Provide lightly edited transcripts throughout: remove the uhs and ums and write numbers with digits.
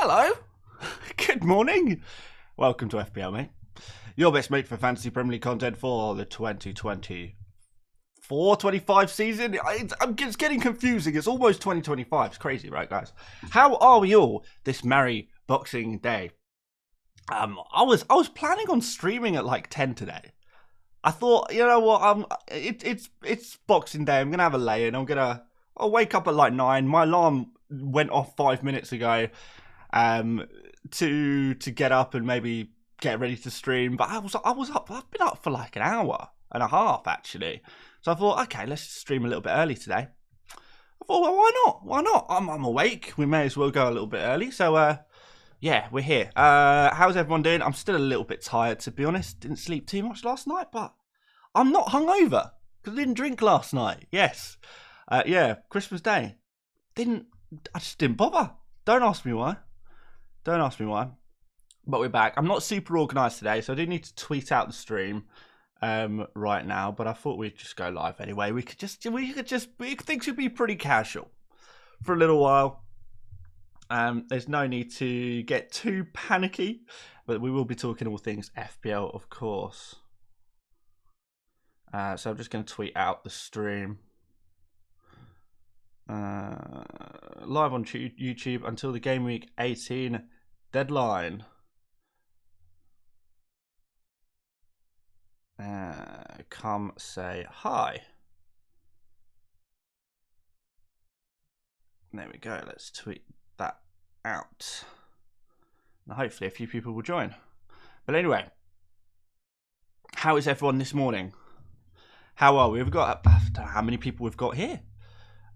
Hello. Good morning. Welcome to FPL Mate, your best mate for fantasy Premier League content for the 2024-25 season. It's getting confusing. It's almost 2025. It's crazy, right, guys? How are we all this merry Boxing Day? I was planning on streaming at like 10 today. I thought, you know what? It's Boxing Day. I'm gonna have a lay-in. I'll wake up at like 9. My alarm went off 5 minutes ago. To get up and maybe get ready to stream, but I was up. I've been up for like an hour and a half actually. So I thought, okay, let's stream a little bit early today. I thought, well, why not? Why not? I'm awake. We may as well go a little bit early. So yeah, we're here. How's everyone doing? I'm still a little bit tired, to be honest. Didn't sleep too much last night, but I'm not hungover because I didn't drink last night. Yes, yeah, Christmas Day. I just didn't bother. Don't ask me why. Don't ask me why. But we're back. I'm not super organised today, so I do need to tweet out the stream right now. But I thought we'd just go live anyway. Things would be pretty casual for a little while. There's no need to get too panicky, but we will be talking all things FPL, of course. So I'm just going to tweet out the stream. Live on YouTube until the Gameweek 18 deadline. Come say hi. There we go. Let's tweet that out. Now, hopefully a few people will join. But anyway, how is everyone this morning? How are we? We've got how many people we've got here?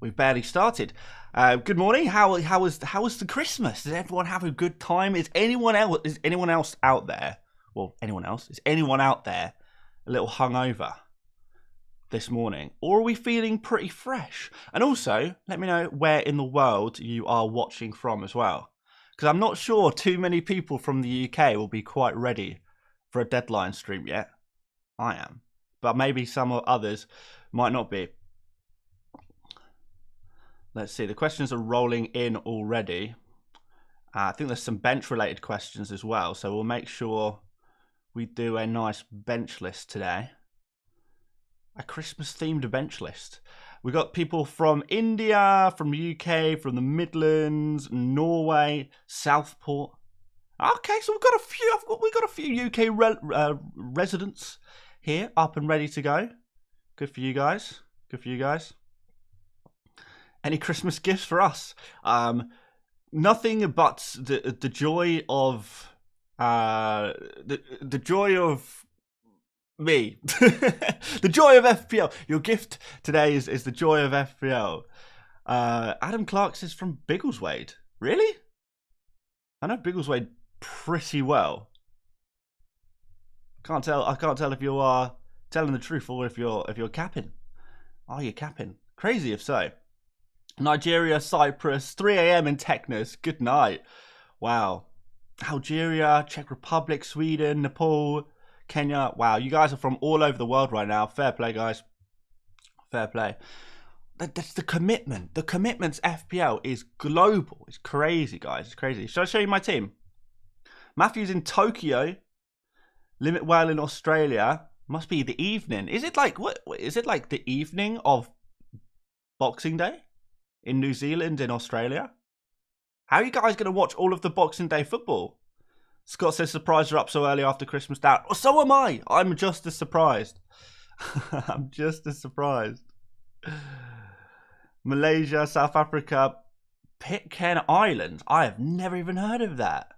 We've barely started. Good morning. How was the Christmas? Did everyone have a good time? Is anyone else out there? Well, anyone else? Is anyone out there a little hungover this morning, or are we feeling pretty fresh? And also, let me know where in the world you are watching from as well, because I'm not sure too many people from the UK will be quite ready for a deadline stream yet. I am, but maybe some others might not be. Let's see, the questions are rolling in already. I think there's some bench-related questions as well, so we'll make sure we do a nice bench list today. A Christmas-themed bench list. We got people from India, from the UK, from the Midlands, Norway, Southport. Okay, so we've got a few UK residents here, up and ready to go. Good for you guys. Good for you guys. Any Christmas gifts for us? Nothing but the joy of the joy of me. The joy of FPL. Your gift today is the joy of FPL. Adam Clark says from Biggleswade. Really? I know Biggleswade pretty well. I can't tell if you are telling the truth or if you're capping. Are you capping? Crazy if so. Nigeria, Cyprus, 3 a.m. in Technus. Good night. Wow. Algeria, Czech Republic, Sweden, Nepal, Kenya. Wow, you guys are from all over the world right now. Fair play, guys. Fair play. That's the commitment. The commitment's FPL is global. It's crazy, guys. It's crazy. Shall I show you my team? Matthew's in Tokyo. Limit Well in Australia. Must be the evening. Is it like what? Is it like the evening of Boxing Day? In New Zealand, in Australia? How are you guys going to watch all of the Boxing Day football? Scott says surprised you're up so early after Christmas down. Oh, so am I. I'm just as surprised. I'm just as surprised. Malaysia, South Africa, Pitcairn Island. I have never even heard of that.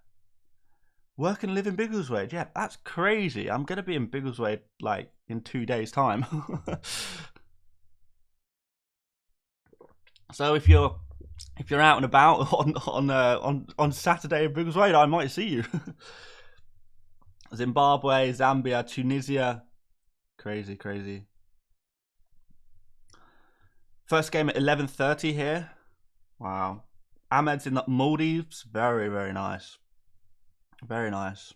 Work and live in Biggleswade. Yeah, that's crazy. I'm going to be in Biggleswade like in 2 days' time. So if you're out and about on Saturday in Biggleswade, I might see you. Zimbabwe, Zambia, Tunisia, crazy. First game at 11:30 here. Wow. Ahmed's in the Maldives. Very nice. Very nice.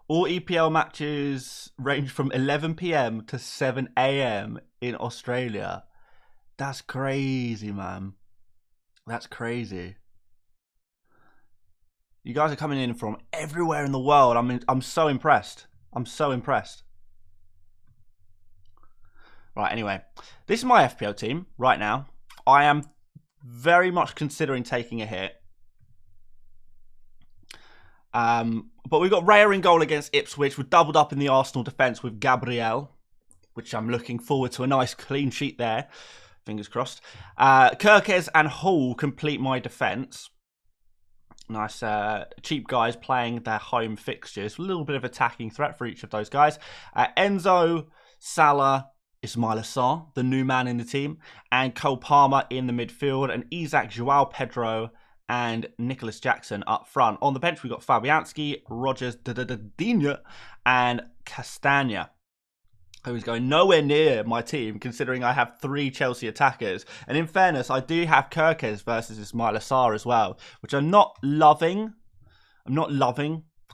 All EPL matches range from 11 p.m. to 7 a.m. in Australia. That's crazy, man. That's crazy. You guys are coming in from everywhere in the world. I'm so impressed. I'm so impressed. Right, anyway. This is my FPL team right now. I am very much considering taking a hit. But we've got Raya in goal against Ipswich. We're doubled up in the Arsenal defence with Gabriel, which I'm looking forward to a nice clean sheet there. Fingers crossed. Kirkes and Hall complete my defence. Nice cheap guys playing their home fixtures. A little bit of attacking threat for each of those guys. Enzo, Salah, Ismaila Sarr, the new man in the team, and Cole Palmer in the midfield, and Isaac, Joao Pedro, and Nicholas Jackson up front. On the bench, we've got Fabianski, Rogers, Digne, and Castagna, who is going nowhere near my team, considering I have 3 Chelsea attackers. And in fairness, I do have Kirkes versus Ismaila Sarr as well, which I'm not loving.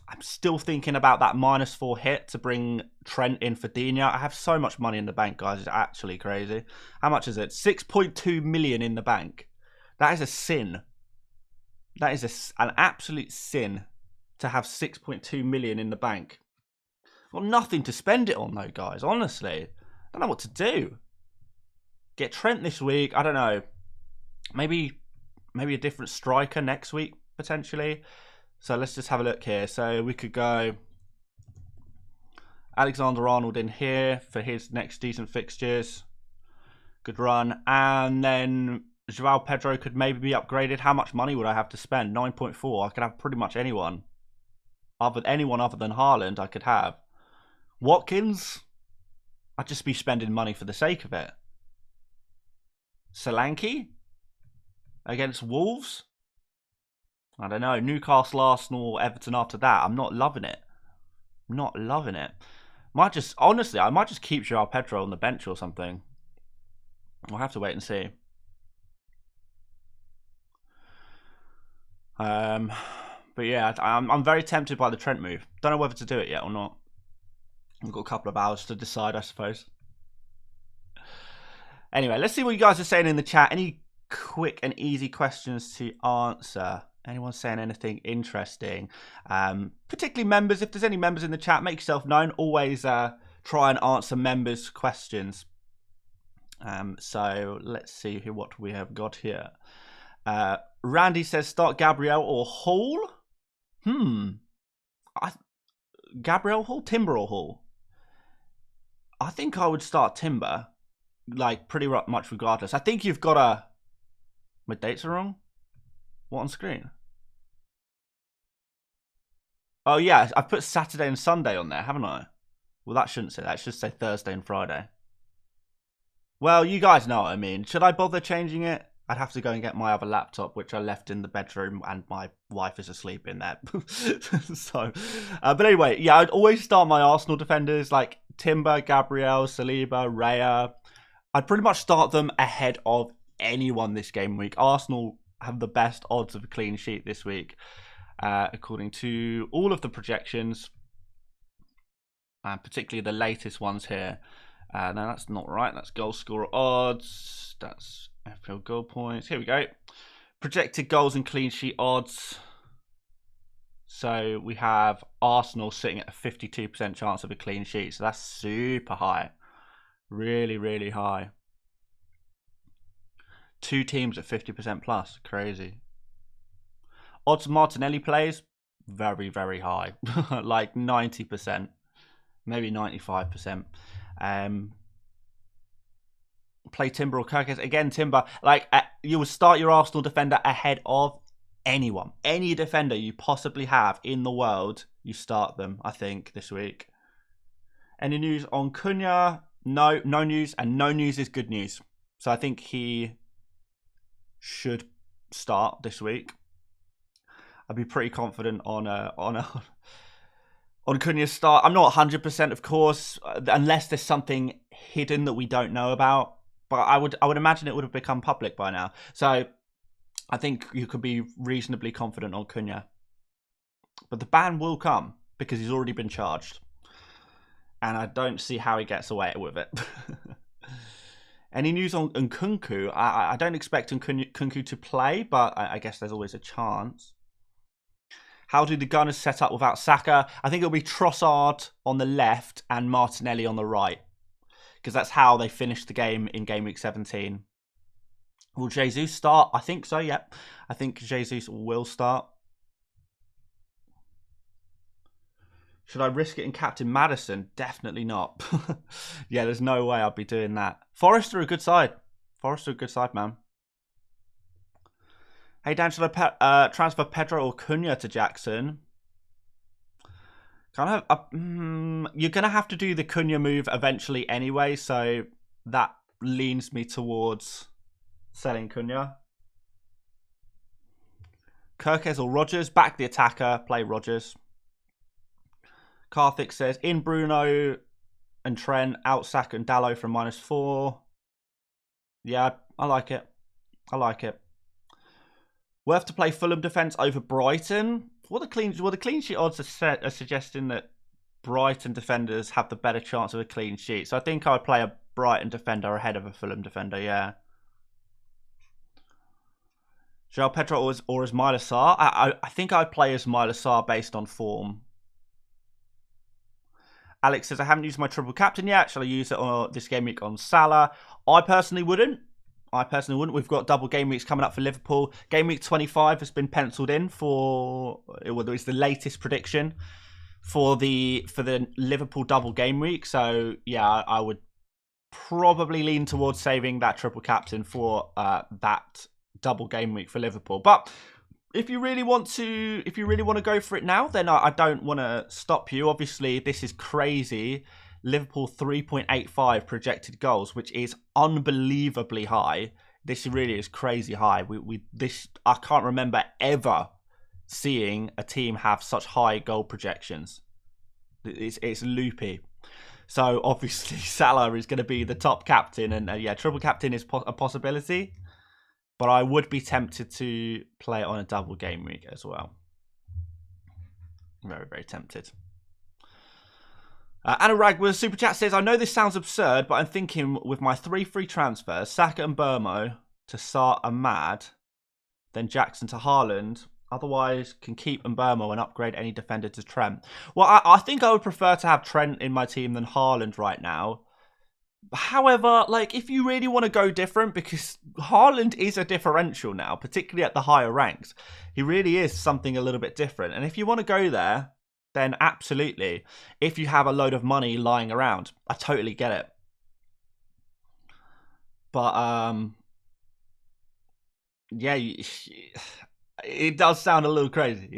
I'm still thinking about that -4 hit to bring Trent in for Digne. I have so much money in the bank, guys. It's actually crazy. How much is it? 6.2 million in the bank. That is a sin. That is an absolute sin to have 6.2 million in the bank. Got nothing to spend it on though, guys. Honestly, I don't know what to do. Get Trent this week. I don't know. Maybe a different striker next week potentially. So let's just have a look here. So we could go Alexander-Arnold in here for his next decent fixtures. Good run. And then Joao Pedro could maybe be upgraded. How much money would I have to spend? 9.4. I could have pretty much anyone. Anyone other than Haaland I could have. Watkins, I'd just be spending money for the sake of it. Solanke against Wolves. I don't know. Newcastle, Arsenal, Everton after that. I'm not loving it. Not loving it. Honestly, I might just keep Joao Pedro on the bench or something. We'll have to wait and see. But yeah, I'm very tempted by the Trent move. Don't know whether to do it yet or not. I've got a couple of hours to decide, I suppose. Anyway, let's see what you guys are saying in the chat. Any quick and easy questions to answer? Anyone saying anything interesting? Particularly members. If there's any members in the chat, make yourself known. Always try and answer members' questions. So let's see what we have got here. Randy says start Gabriel or Hall. Gabriel Hall, Timber or Hall? I think I would start Timber, like pretty much regardless. I think you've got a... My dates are wrong? What on screen? Oh yeah, I've put Saturday and Sunday on there, haven't I? Well, that shouldn't say that. It should say Thursday and Friday. Well, you guys know what I mean. Should I bother changing it? I'd have to go and get my other laptop, which I left in the bedroom, and my wife is asleep in there. So, but anyway, yeah, I'd always start my Arsenal defenders like Timber, Gabriel, Saliba, Raya. I'd pretty much start them ahead of anyone this game week. Arsenal have the best odds of a clean sheet this week, according to all of the projections, particularly the latest ones here. No, that's not right. That's goal scorer odds. That's FPL goal points. Here we go. Projected goals and clean sheet odds. So we have Arsenal sitting at a 52% chance of a clean sheet. So that's super high. Really, really high. 2 teams at 50% plus. Crazy. Odds Martinelli plays, very, very high. Like 90%. Maybe 95%. Play Timber or Kirkes. Again, Timber. Like, you will start your Arsenal defender ahead of anyone. Any defender you possibly have in the world, you start them, I think, this week. Any news on Cunha? No, no news. And no news is good news. So I think he should start this week. I'd be pretty confident on Cunha's start. I'm not 100%, of course, unless there's something hidden that we don't know about. But I would imagine it would have become public by now. So I think you could be reasonably confident on Cunha. But the ban will come because he's already been charged. And I don't see how he gets away with it. Any news on Nkunku? I don't expect Nkunku to play, but I guess there's always a chance. How do the Gunners set up without Saka? I think it'll be Trossard on the left and Martinelli on the right. Because that's how they finished the game in Game Week 17. Will Jesus start? I think so, yep. I think Jesus will start. Should I risk it in Captain Maddison? Definitely not. Yeah, there's no way I'll be doing that. Forest are a good side. Forest are a good side, man. Hey, Dan, should I transfer Pedro or Cunha to Jackson? Kind of. You're going to have to do the Cunha move eventually anyway, so that leans me towards selling Cunha. Kirkes or Rodgers? Back the attacker, play Rodgers. Karthik says, in Bruno and Trent, out Saka and Dallo from -4. Yeah, I like it. I like it. Worth to play Fulham defence over Brighton. The clean sheet odds are suggesting that Brighton defenders have the better chance of a clean sheet. So I think I would play a Brighton defender ahead of a Fulham defender, yeah. João Pedro or Ismaila Sarr? I think I'd play Ismaila Sarr based on form. Alex says, I haven't used my triple captain yet. Shall I use it on this game week on Salah? I personally wouldn't. We've got double game weeks coming up for Liverpool. Game week 25 has been penciled in for, it's the latest prediction for the Liverpool double game week. So yeah, I would probably lean towards saving that triple captain for that double game week for Liverpool. But if you really want to go for it now, then I don't want to stop you. Obviously, this is crazy. Liverpool 3.85 projected goals, which is unbelievably high. This really is crazy high. I can't remember ever seeing a team have such high goal projections. It's loopy. So obviously Salah is going to be the top captain, and yeah, triple captain is a possibility. But I would be tempted to play it on a double game week as well. Very, very tempted. Anurag with Super Chat says, I know this sounds absurd, but I'm thinking with my 3 free transfers, Saka and Burmo to Sarr and Mad, then Jackson to Haaland. Otherwise, can keep Burmo and upgrade any defender to Trent. Well, I think I would prefer to have Trent in my team than Haaland right now. However, like, if you really want to go different, because Haaland is a differential now, particularly at the higher ranks. He really is something a little bit different. And if you want to go there, then absolutely. If you have a load of money lying around, I totally get it. But, yeah, it does sound a little crazy.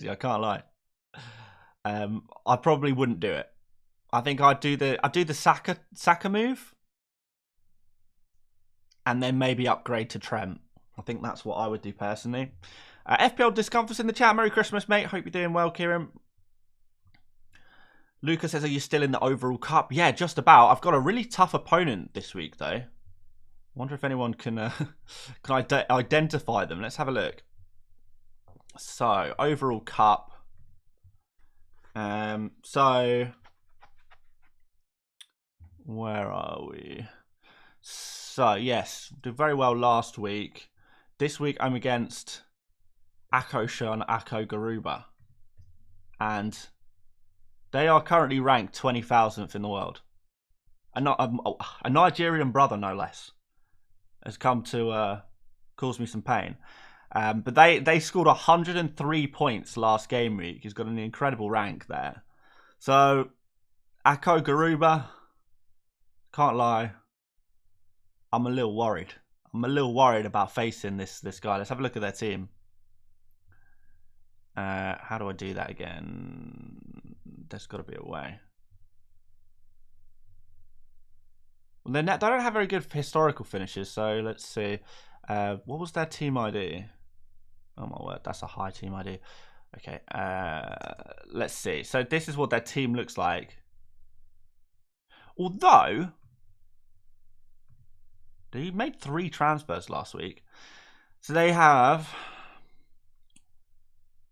I can't lie. I probably wouldn't do it. I think I'd do the Saka move, and then maybe upgrade to Trent. I think that's what I would do personally. FPL Discomforts in the chat. Merry Christmas, mate. Hope you're doing well, Kieran. Lucas says, are you still in the overall cup? Yeah, just about. I've got a really tough opponent this week, though. Wonder if anyone can identify them. Let's have a look. So, overall cup. So, where are we? So, yes, did very well last week. This week, I'm against Akosha and Ako Garuba. And they are currently ranked 20,000th in the world. A Nigerian brother, no less, has come to cause me some pain. But they scored 103 points last game week. He's got an incredible rank there. So, Ako Garuba, can't lie, I'm a little worried. I'm a little worried about facing this guy. Let's have a look at their team. How do I do that again? There's got to be a way. Well, they don't have very good historical finishes, so let's see. What was their team ID? Oh my word, that's a high team ID. Okay, let's see. So this is what their team looks like. Although, they made 3 transfers last week. So they have...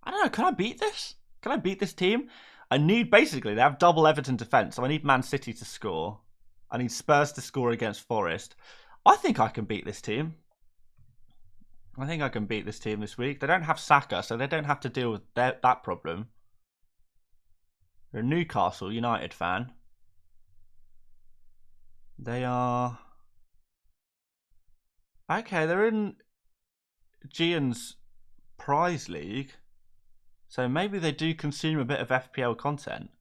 I don't know, can I beat this? Can I beat this team? I need, basically, they have double Everton defence, so I need Man City to score. I need Spurs to score against Forest. I think I can beat this team. I think I can beat this team this week. They don't have Saka, so they don't have to deal with that problem. They're a Newcastle United fan. They are... Okay, they're in Gian's Prize League. So maybe they do consume a bit of FPL content.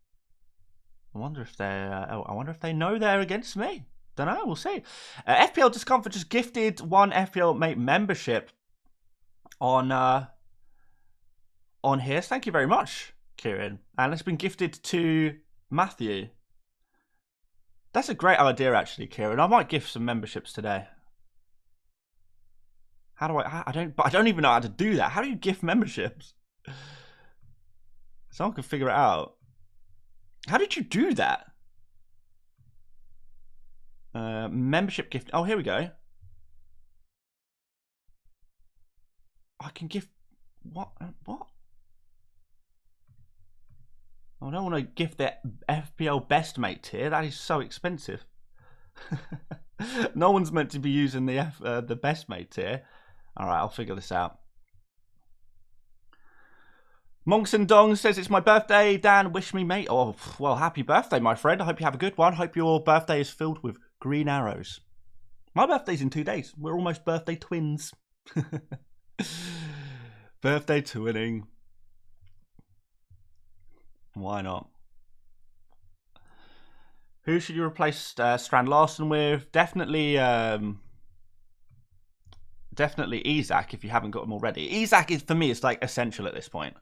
I wonder if they know they're against me. Don't know, we'll see. FPL Discomfort just gifted one FPL Mate membership on here. Thank you very much, Kieran. And it's been gifted to Matthew. That's a great idea, actually, Kieran. I might gift some memberships today. How do I don't even know how to do that. How do you gift memberships? Someone can figure it out. How did you do that? Membership gift. Oh, here we go. I can gift what? What? I don't want to gift the FPL Best Mate tier. That is so expensive. No one's meant to be using the Best Mate tier. All right, I'll figure this out. Monks and Dong says, it's my birthday. Dan, wish me, mate. Oh, well, happy birthday, my friend. I hope you have a good one. Hope your birthday is filled with green arrows. My birthday's in 2 days. We're almost birthday twins. Birthday twinning. Why not? Who should you replace Strand Larson with? Definitely Isak if you haven't got him already. Isak is, for me, it's like essential at this point.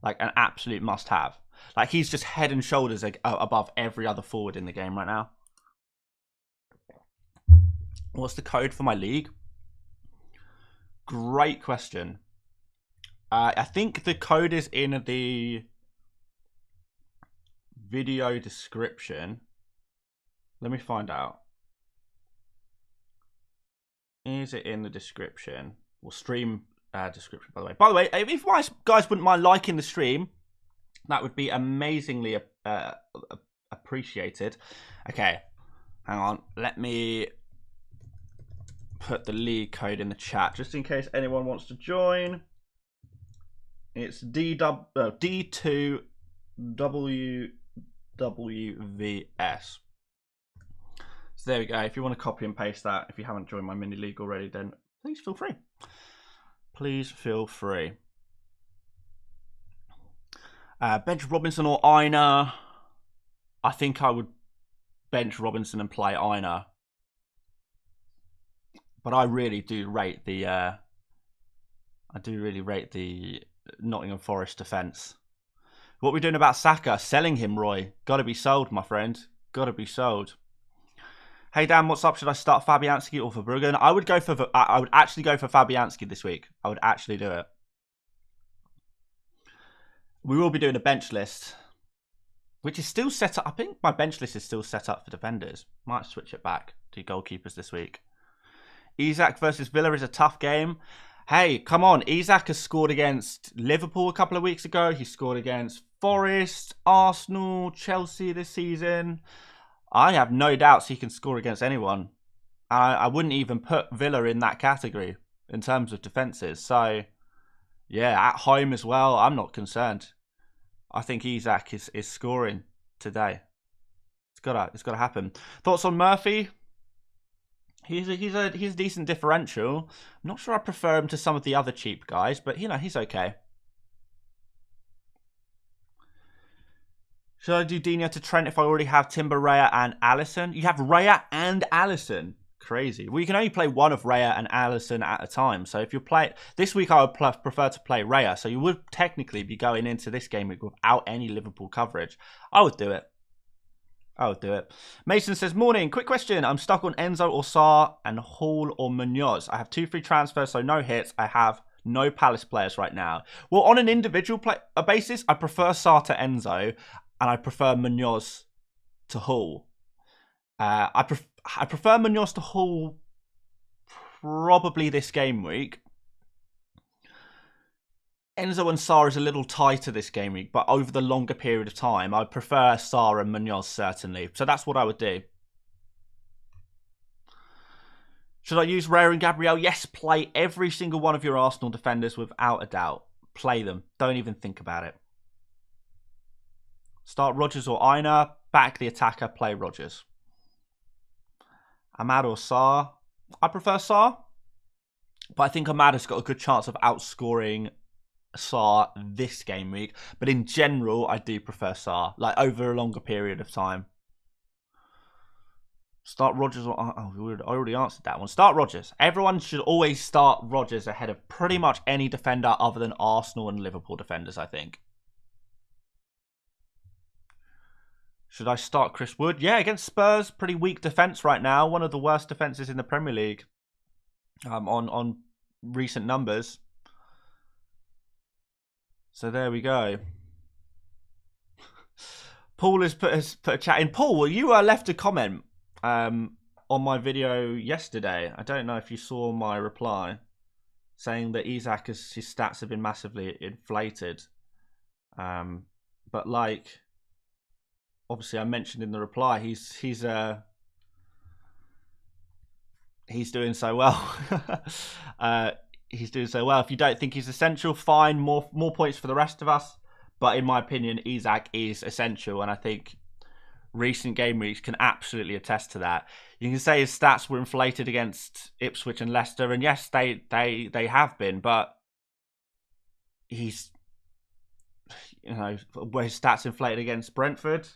Like an absolute must-have. Like he's just head and shoulders above every other forward in the game right now. What's the code for my league? Great question. I think the code is in the video description. Let me find out. Is it in the description? Or stream description, by the way. By the way, if my guys wouldn't mind liking the stream, that would be amazingly appreciated. Okay, hang on. Let me put the league code in the chat, just in case anyone wants to join. It's D2WWVS. So there we go. If you want to copy and paste that, if you haven't joined my mini league already, then please feel free. Please feel free. Bench Robinson or Aina. I think I would bench Robinson and play Aina. But I really do rate the Nottingham Forest defence. What are we doing about Saka? Selling him, Roy. Gotta be sold, my friend. Gotta be sold. Hey Dan, what's up? Should I start Fabianski or Verbruggen? I would actually go for Fabianski this week. I would actually do it. We will be doing a bench list, which is still set up. I think my bench list is still set up for defenders. Might switch it back to goalkeepers this week. Isak versus Villa is a tough game. Hey, come on. Isak has scored against Liverpool a couple of weeks ago. He scored against Forest, Arsenal, Chelsea this season. I have no doubts he can score against anyone. I wouldn't even put Villa in that category in terms of defences. So, yeah, at home as well, I'm not concerned. I think Isak is scoring today. It's gotta happen. Thoughts on Murphy? He's a decent differential. I'm not sure I prefer him to some of the other cheap guys, but he's okay. Should I do Dina to Trent if I already have Timber, Raya, and Allison? You have Raya and Allison. Crazy. Well, you can only play one of Raya and Allison at a time. So if you play this week, I would prefer to play Raya. So you would technically be going into this game week without any Liverpool coverage. I would do it. Mason says, morning. Quick question. I'm stuck on Enzo or Sarr and Hall or Munoz. I have 2 free transfers, so no hits. I have no Palace players right now. Well, on an individual basis, I prefer Sarr to Enzo. And I prefer Munoz to Hull. I prefer Munoz to Hull probably this game week. Enzo and Sarr is a little tighter this game week, but over the longer period of time, I prefer Sarr and Munoz certainly. So that's what I would do. Should I use Rare and Gabriel? Yes, play every single one of your Arsenal defenders without a doubt. Play them. Don't even think about it. Start Rodgers or Aina. Back the attacker. Play Rodgers. Ahmad or Sarr. I prefer Sarr. But I think Ahmad has got a good chance of outscoring Sarr this game week. But in general, I do prefer Sarr. Like over a longer period of time. Start Rodgers or... Oh, I already answered that one. Start Rodgers. Everyone should always start Rodgers ahead of pretty much any defender other than Arsenal and Liverpool defenders, I think. Should I start Chris Wood? Yeah, against Spurs. Pretty weak defence right now. One of the worst defences in the Premier League. On recent numbers. So there we go. Paul has put a chat in. Paul, you left a comment on my video yesterday. I don't know if you saw my reply saying that Isak his stats have been massively inflated. But like obviously I mentioned in the reply, he's doing so well. He's doing so well. If you don't think he's essential, fine, more points for the rest of us. But in my opinion, Isak is essential, and I think recent game weeks can absolutely attest to that. You can say his stats were inflated against Ipswich and Leicester, and yes, they have been, but he's, you know, were his stats inflated against Brentford?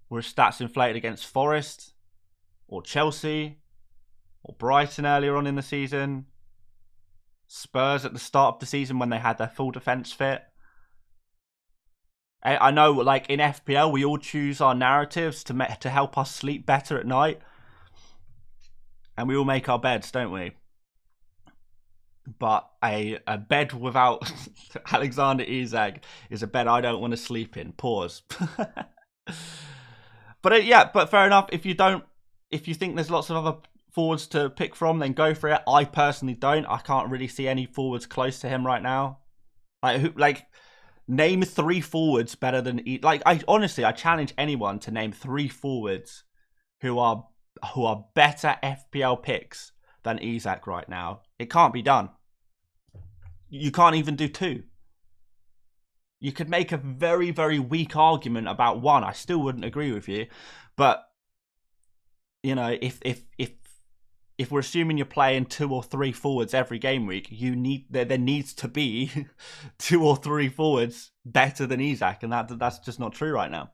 Were his stats inflated against Forest or Chelsea or Brighton earlier on in the season? Spurs at the start of the season when they had their full defence fit? I know, like, in FPL, we all choose our narratives to help us sleep better at night. And we all make our beds, don't we? But a bed without Alexander Isak is a bed I don't want to sleep in. Pause. But yeah, but fair enough. If you think there's lots of other forwards to pick from, then go for it. I personally don't. I can't really see any forwards close to him right now. Name 3 forwards better than... I challenge anyone to name 3 forwards who are better FPL picks than Isak right now. It can't be done. You can't even do 2. You could make a very, very weak argument about 1. I still wouldn't agree with you. But, you know, if we're assuming you're playing 2 or 3 forwards every game week, there needs to be 2 or 3 forwards better than Isak, and that's just not true right now.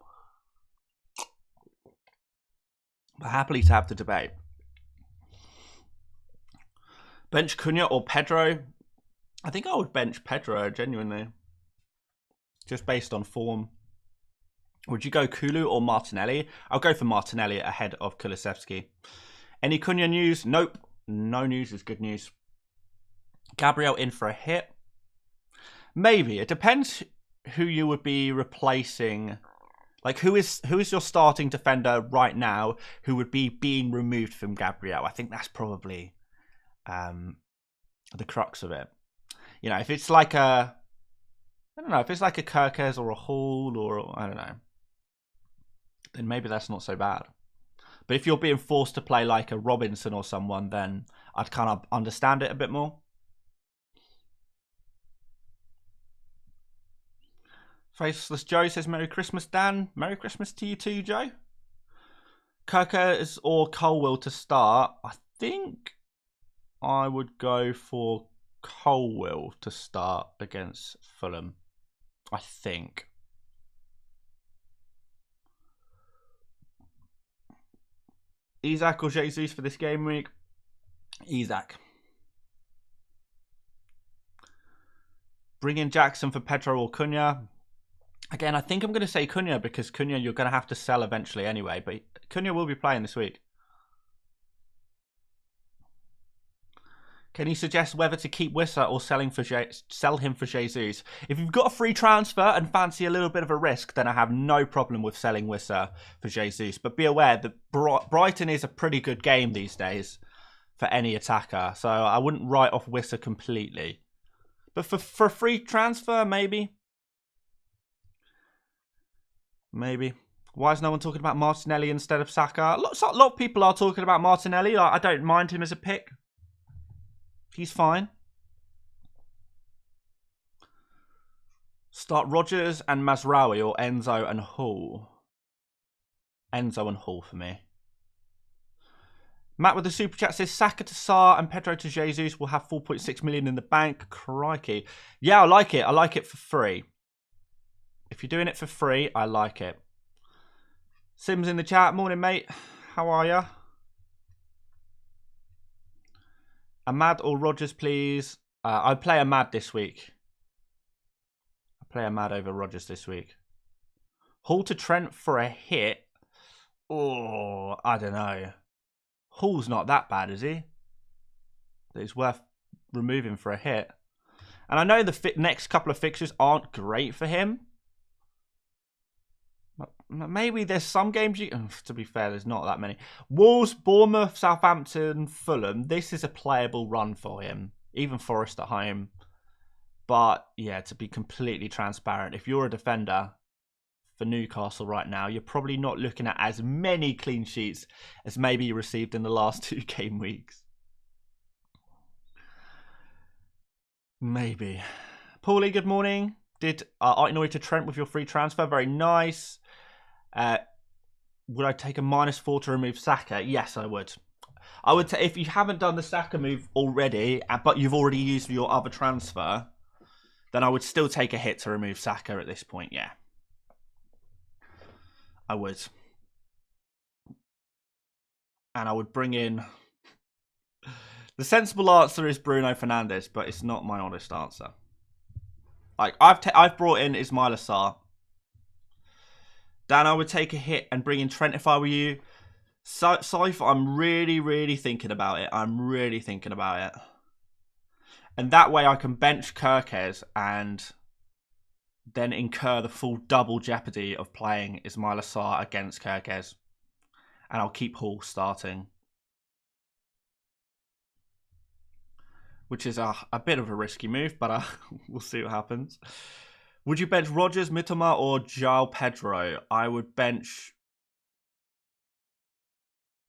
But happily to have the debate. Bench Cunha or Pedro? I think I would bench Pedro, genuinely. Just based on form. Would you go Kulu or Martinelli? I'll go for Martinelli ahead of Kulusevski. Any Cunha news? Nope. No news is good news. Gabriel in for a hit? Maybe. It depends who you would be replacing. Like, who is your starting defender right now who would be being removed from Gabriel? I think that's probably the crux of it. You know, if it's like a... I don't know, if it's like a Kirkes or a Hall or... I don't know. Then maybe that's not so bad. But if you're being forced to play like a Robinson or someone, then I'd kind of understand it a bit more. Faceless Joe says, Merry Christmas, Dan. Merry Christmas to you too, Joe. Kirkes or Colwill to start. I think I would go for Colwill to start against Fulham. I think. Isak or Jesus for this game week? Isak. Bring in Jackson for Pedro or Cunha. Again, I think I'm going to say Cunha because Cunha you're going to have to sell eventually anyway. But Cunha will be playing this week. Can you suggest whether to keep Wissa or sell him for Jesus? If you've got a free transfer and fancy a little bit of a risk, then I have no problem with selling Wissa for Jesus. But be aware that Brighton is a pretty good game these days for any attacker. So I wouldn't write off Wissa completely. But for a free transfer, maybe. Maybe. Why is no one talking about Martinelli instead of Saka? A lot of people are talking about Martinelli. I don't mind him as a pick. He's fine. Start Rodgers and Mazraoui or Enzo and Hall. Enzo and Hall for me. Matt with the super chat says Saka to Sarr and Pedro to Jesus will have 4.6 million in the bank. Crikey. Yeah, I like it. I like it for free. If you're doing it for free, I like it. Sims in the chat. Morning, mate. How are ya? Ahmad or Rodgers, please. I play Ahmad this week. I play Ahmad over Rodgers this week. Hall to Trent for a hit. Oh, I don't know. Hall's not that bad, is he? That it's worth removing for a hit. And I know the next couple of fixtures aren't great for him. Maybe there's some games you... to be fair, there's not that many. Wolves, Bournemouth, Southampton, Fulham. This is a playable run for him. Even Forest at home. But, yeah, to be completely transparent, if you're a defender for Newcastle right now, you're probably not looking at as many clean sheets as maybe you received in the last 2 game weeks. Maybe. Paulie, good morning. Did Aït-Nouri to Trent with your free transfer? Very nice. Would I take a -4 to remove Saka? Yes, I would. I would. If you haven't done the Saka move already, but you've already used your other transfer, then I would still take a hit to remove Saka at this point. Yeah. I would. And I would bring in... The sensible answer is Bruno Fernandes, but it's not my honest answer. Like, I've brought in Ismaila Sarr. Dan, I would take a hit and bring in Trent if I were you. Saif, I'm really thinking about it. I'm really thinking about it. And that way I can bench Kirkes and then incur the full double jeopardy of playing Ismaila Sarr against Kirkes. And I'll keep Hall starting. Which is a bit of a risky move, but we'll see what happens. Would you bench Rodgers, Mitoma, or João Pedro? I would bench...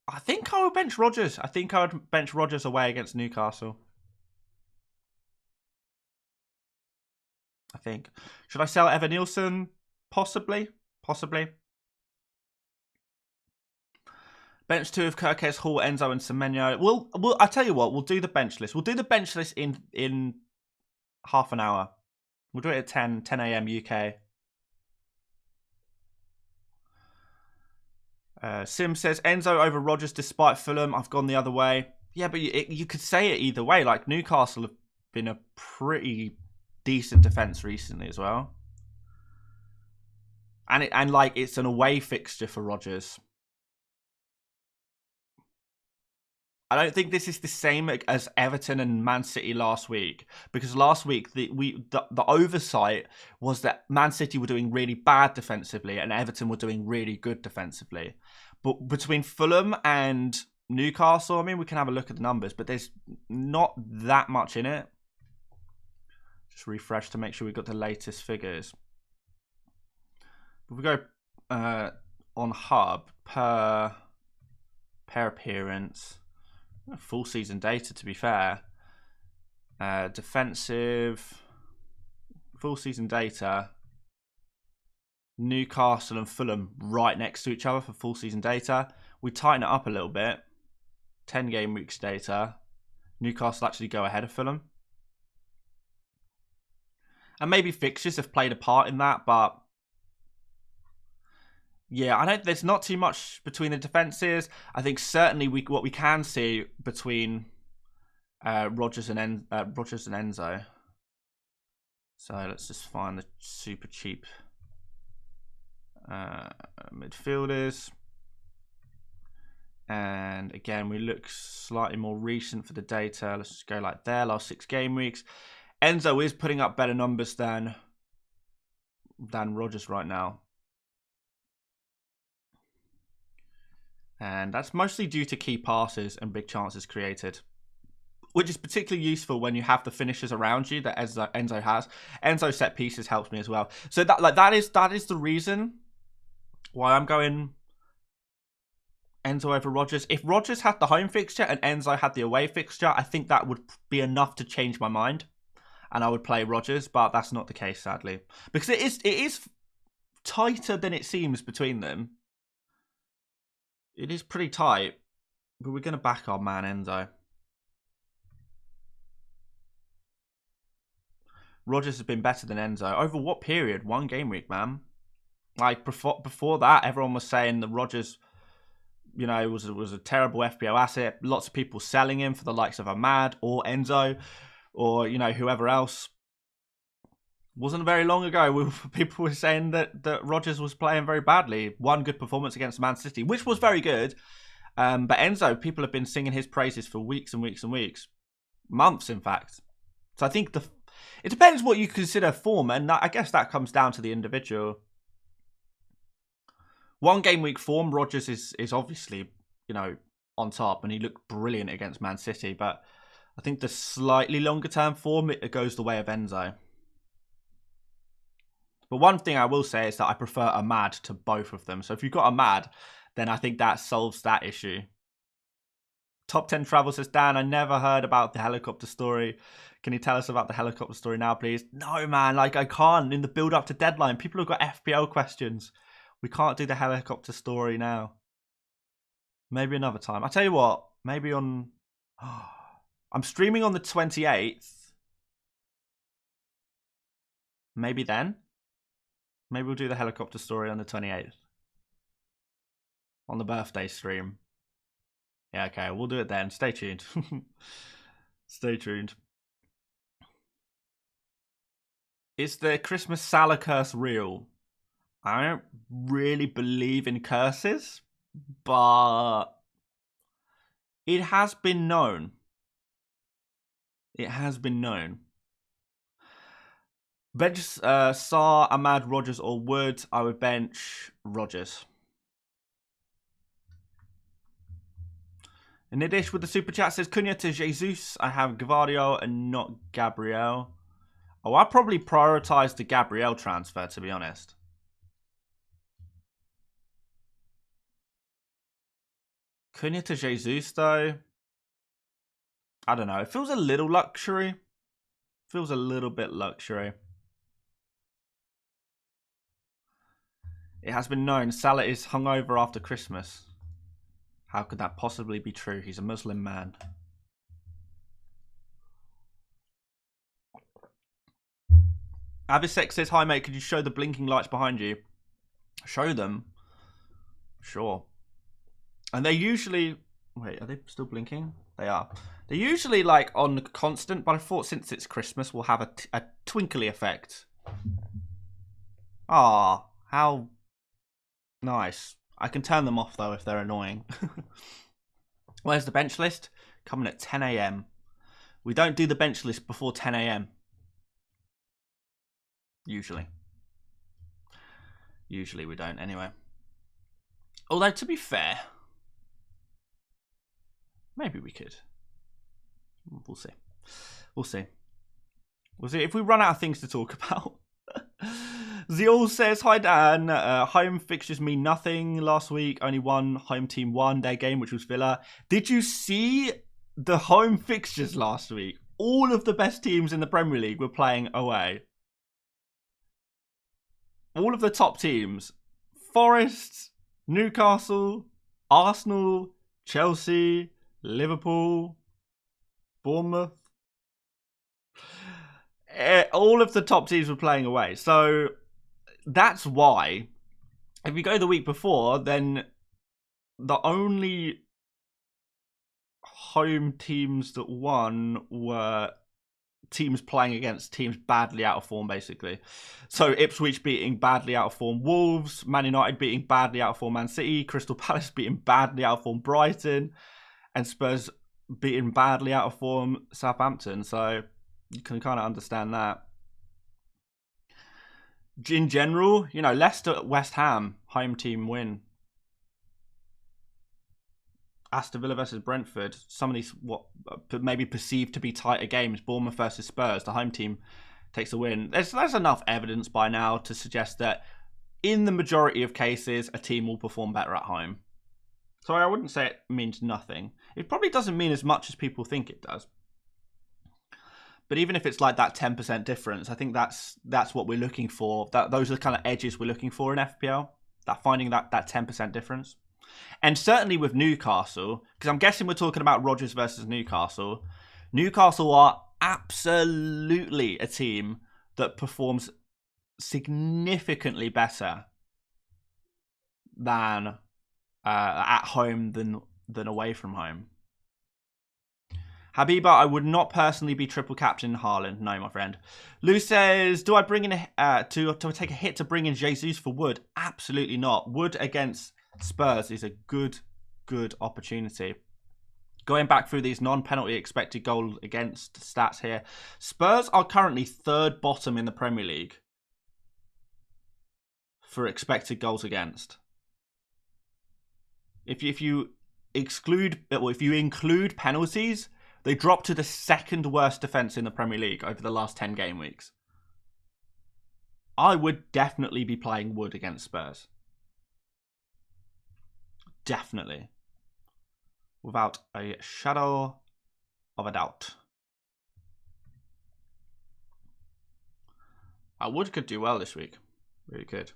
I think I would bench Rodgers. I think I would bench Rodgers away against Newcastle. I think. Should I sell Evan Nielsen? Possibly. Possibly. Bench 2 of Kirkes, Hall, Enzo, and Semenyo. We'll, I tell you what, we'll do the bench list. We'll do the bench list in half an hour. We'll do it at 10 a.m. UK. Sim says, Enzo over Rodgers despite Fulham. I've gone the other way. Yeah, but you could say it either way. Like, Newcastle have been a pretty decent defence recently as well. And like, it's an away fixture for Rodgers. I don't think this is the same as Everton and Man City last week, because last week the oversight was that Man City were doing really bad defensively and Everton were doing really good defensively. But between Fulham and Newcastle, I mean, we can have a look at the numbers, but there's not that much in it. Just refresh to make sure we've got the latest figures. If we go on Hub per appearance. Full season data, to be fair. Defensive. Full season data. Newcastle and Fulham right next to each other for full season data. We tighten it up a little bit. 10 game weeks data. Newcastle actually go ahead of Fulham. And maybe fixtures have played a part in that, but... Yeah, there's not too much between the defences. I think certainly what we can see between Rodgers and Enzo. So let's just find the super cheap midfielders. And again, we look slightly more recent for the data. Let's just go like there, last 6 game weeks. Enzo is putting up better numbers than Rodgers right now. And that's mostly due to key passes and big chances created, which is particularly useful when you have the finishers around you that Enzo has. Enzo set pieces helps me as well. So that is the reason why I'm going Enzo over Rodgers. If Rodgers had the home fixture and Enzo had the away fixture, I think that would be enough to change my mind, and I would play Rodgers. But that's not the case, sadly, because it is tighter than it seems between them. It is pretty tight, but we're going to back our man Enzo. Rodgers has been better than Enzo. Over what period? One game week, man. Like, before that, everyone was saying that Rodgers, you know, was a terrible FPL asset. Lots of people selling him for the likes of Ahmad or Enzo or, you know, whoever else. Wasn't very long ago, people were saying that Rodgers was playing very badly. One good performance against Man City, which was very good. But Enzo, people have been singing his praises for weeks and weeks and weeks. Months, in fact. So I think it depends what you consider form, and I guess that comes down to the individual. One game week form, Rodgers is obviously, you know, on top, and he looked brilliant against Man City. But I think the slightly longer term form, it goes the way of Enzo. But one thing I will say is that I prefer Ahmad to both of them. So if you've got Ahmad, then I think that solves that issue. Top 10 travel, says Dan. I never heard about the helicopter story. Can you tell us about the helicopter story now, please? No, man. Like, I can't. In the build-up to deadline, people have got FPL questions. We can't do the helicopter story now. Maybe another time. I'll tell you what. Maybe on... I'm streaming on the 28th. Maybe then. Maybe we'll do the helicopter story on the 28th. On the birthday stream. Yeah, okay. We'll do it then. Stay tuned. Stay tuned. Is the Christmas Salah curse real? I don't really believe in curses, but it has been known. It has been known. Bench Sar, Ahmad, Rodgers, or Wood. I would bench Rodgers. Nidish with the super chat says Cunha to Jesus. I have Gvardio and not Gabriel. Oh, I probably prioritise the Gabriel transfer, to be honest. Cunha to Jesus, though. I don't know. It feels a little luxury. Feels a little bit luxury. It has been known Salah is hungover after Christmas. How could that possibly be true? He's a Muslim man. Avisek says, hi mate, could you show the blinking lights behind you? Show them? Sure. And they usually... Wait, are they still blinking? They are. They're usually like on constant, but I thought since it's Christmas, we'll have a twinkly effect. Ah, how nice. I can turn them off though if they're annoying. Where's the bench list? Coming at 10 AM. We don't do the bench list before 10 AM. Usually. Usually we don't anyway. Although to be fair, maybe we could. We'll see. We'll see. We'll see if we run out of things to talk about. Zeol says, hi Dan, home fixtures mean nothing last week. Only one home team won their game, which was Villa. Did you see the home fixtures last week? All of the best teams in the Premier League were playing away. All of the top teams. Forest, Newcastle, Arsenal, Chelsea, Liverpool, Bournemouth. All of the top teams were playing away. So that's why, if you go the week before, then the only home teams that won were teams playing against teams badly out of form, basically. So Ipswich beating badly out of form Wolves, Man United beating badly out of form Man City, Crystal Palace beating badly out of form Brighton, and Spurs beating badly out of form Southampton. So you can kind of understand that. In general, you know, Leicester, West Ham, home team win. Aston Villa versus Brentford. Some of these, what maybe perceived to be tighter games. Bournemouth versus Spurs. The home team takes a win. There's enough evidence by now to suggest that in the majority of cases, a team will perform better at home. So I wouldn't say it means nothing. It probably doesn't mean as much as people think it does. But even if it's like that 10% difference, I think that's what we're looking for. Those are the kind of edges we're looking for in FPL. That finding that 10% difference. And certainly with Newcastle, because I'm guessing we're talking about Rodgers versus Newcastle. Newcastle are absolutely a team that performs significantly better than at home than away from home. Habiba, I would not personally be triple captain Haaland. No, my friend. Lou says, do I bring in to take a hit to bring in Jesus for Wood? Absolutely not. Wood against Spurs is a good opportunity. Going back through these non-penalty expected goal against stats here, Spurs are currently third bottom in the Premier League for expected goals against. If you include penalties, they dropped to the second worst defence in the Premier League over the last 10 game weeks. I would definitely be playing Wood against Spurs. Definitely. Without a shadow of a doubt. Wood could do well this week. Really good.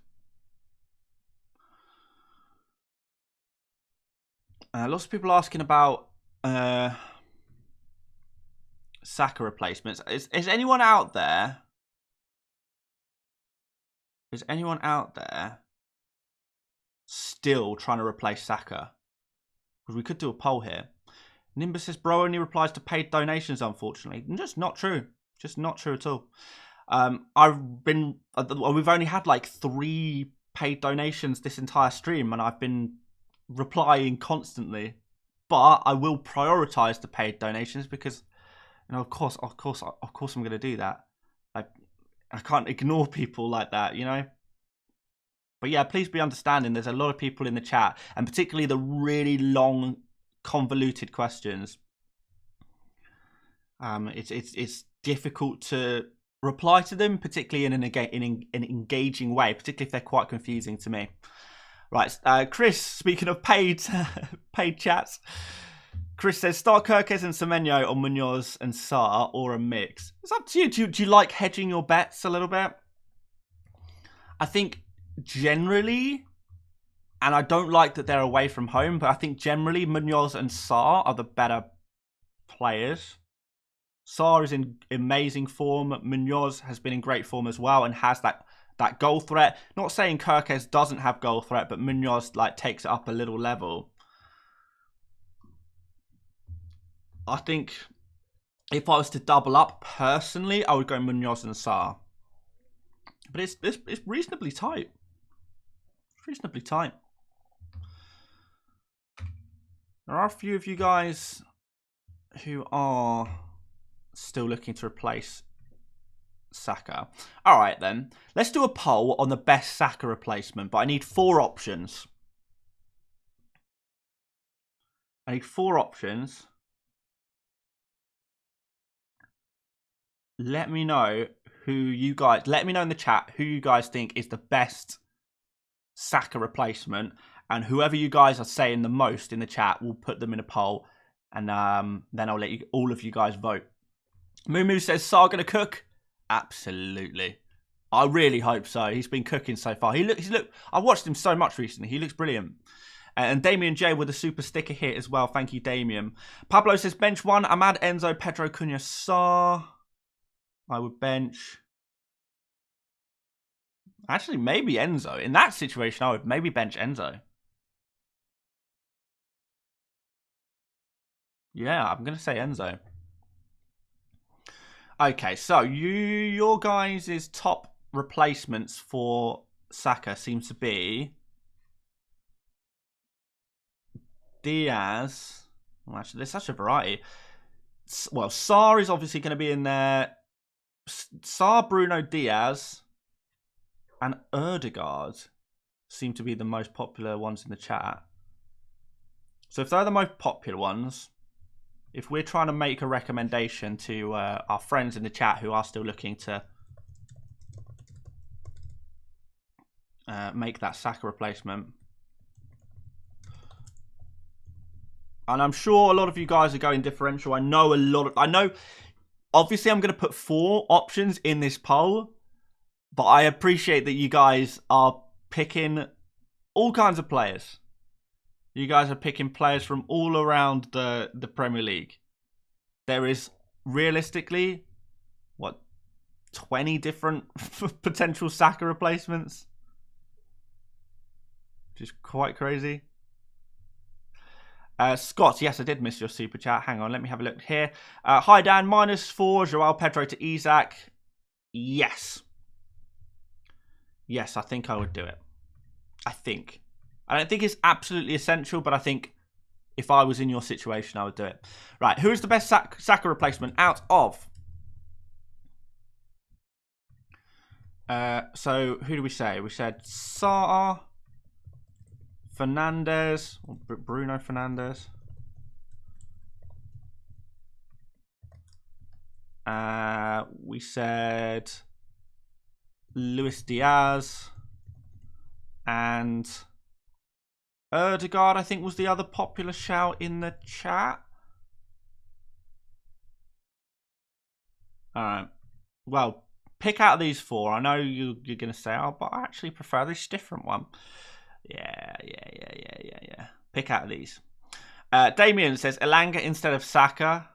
Lots of people asking about Saka replacements. Is anyone out there? Is anyone out there still trying to replace Saka? Because we could do a poll here. Nimbus says, bro only replies to paid donations, unfortunately. Just not true. Just not true at all. We've only had like 3 paid donations this entire stream, and I've been replying constantly. But I will prioritize the paid donations because, you know, of course I'm going to do that. I can't ignore people like that, you know. But yeah, please be understanding. There's a lot of people in the chat, and particularly the really long, convoluted questions. It's difficult to reply to them, particularly in an engaging way, particularly if they're quite confusing to me. Right, Chris, speaking of paid chats, Chris says, start Kirkes and Semenyo on Munoz and Sarr, or a mix. It's up to you. Do you like hedging your bets a little bit? I think generally, and I don't like that they're away from home, but I think generally Munoz and Sarr are the better players. Sarr is in amazing form. Munoz has been in great form as well and has that goal threat. Not saying Kirkes doesn't have goal threat, but Munoz takes it up a little level. I think if I was to double up personally, I would go Munoz and Sarr. But it's reasonably tight. It's reasonably tight. There are a few of you guys who are still looking to replace Saka. All right, then. Let's do a poll on the best Saka replacement, but I need 4 options. I need 4 options. Let me know let me know in the chat who you guys think is the best Saka replacement, and whoever you guys are saying the most in the chat, we'll put them in a poll, and then I'll let all of you guys vote. Moo says, Sarr gonna cook? Absolutely. I really hope so. He's been cooking so far. I watched him so much recently. He looks brilliant. And Damien J with a super sticker hit as well. Thank you, Damien. Pablo says, bench 1, Ahmad, Enzo, Pedro, Cunha, Sarr. I would bench. Actually, maybe Enzo. In that situation, I would maybe bench Enzo. Yeah, I'm going to say Enzo. Okay, so your guys' top replacements for Saka seems to be Diaz. Well, actually, there's such a variety. Well, Sarr is obviously going to be in there. Sarr, Bruno, Diaz, and Ødegaard seem to be the most popular ones in the chat. So if they're the most popular ones, if we're trying to make a recommendation to our friends in the chat who are still looking to make that Saka replacement. And I'm sure a lot of you guys are going differential. I know, obviously I'm going to put 4 options in this poll, but I appreciate that you guys are picking all kinds of players. You guys are picking players from all around the Premier League. There is realistically, what, 20 different potential Saka replacements? Which is quite crazy. Scott, yes, I did miss your super chat. Hang on, let me have a look here. Hi, Dan. -4, Joao Pedro to Isaac. Yes. Yes, I think I would do it. I don't think it's absolutely essential, but I think if I was in your situation, I would do it. Right, who is the best Saka replacement out of? So, who do we say? We said Sarr, Fernandes, or Bruno Fernandes. We said Luis Diaz and Odegaard, I think, was the other popular shout in the chat. Alright. Well, pick out of these 4. I know you're going to say, oh, but I actually prefer this different one. Yeah. Pick out of these. Damien says, Elanga instead of Saka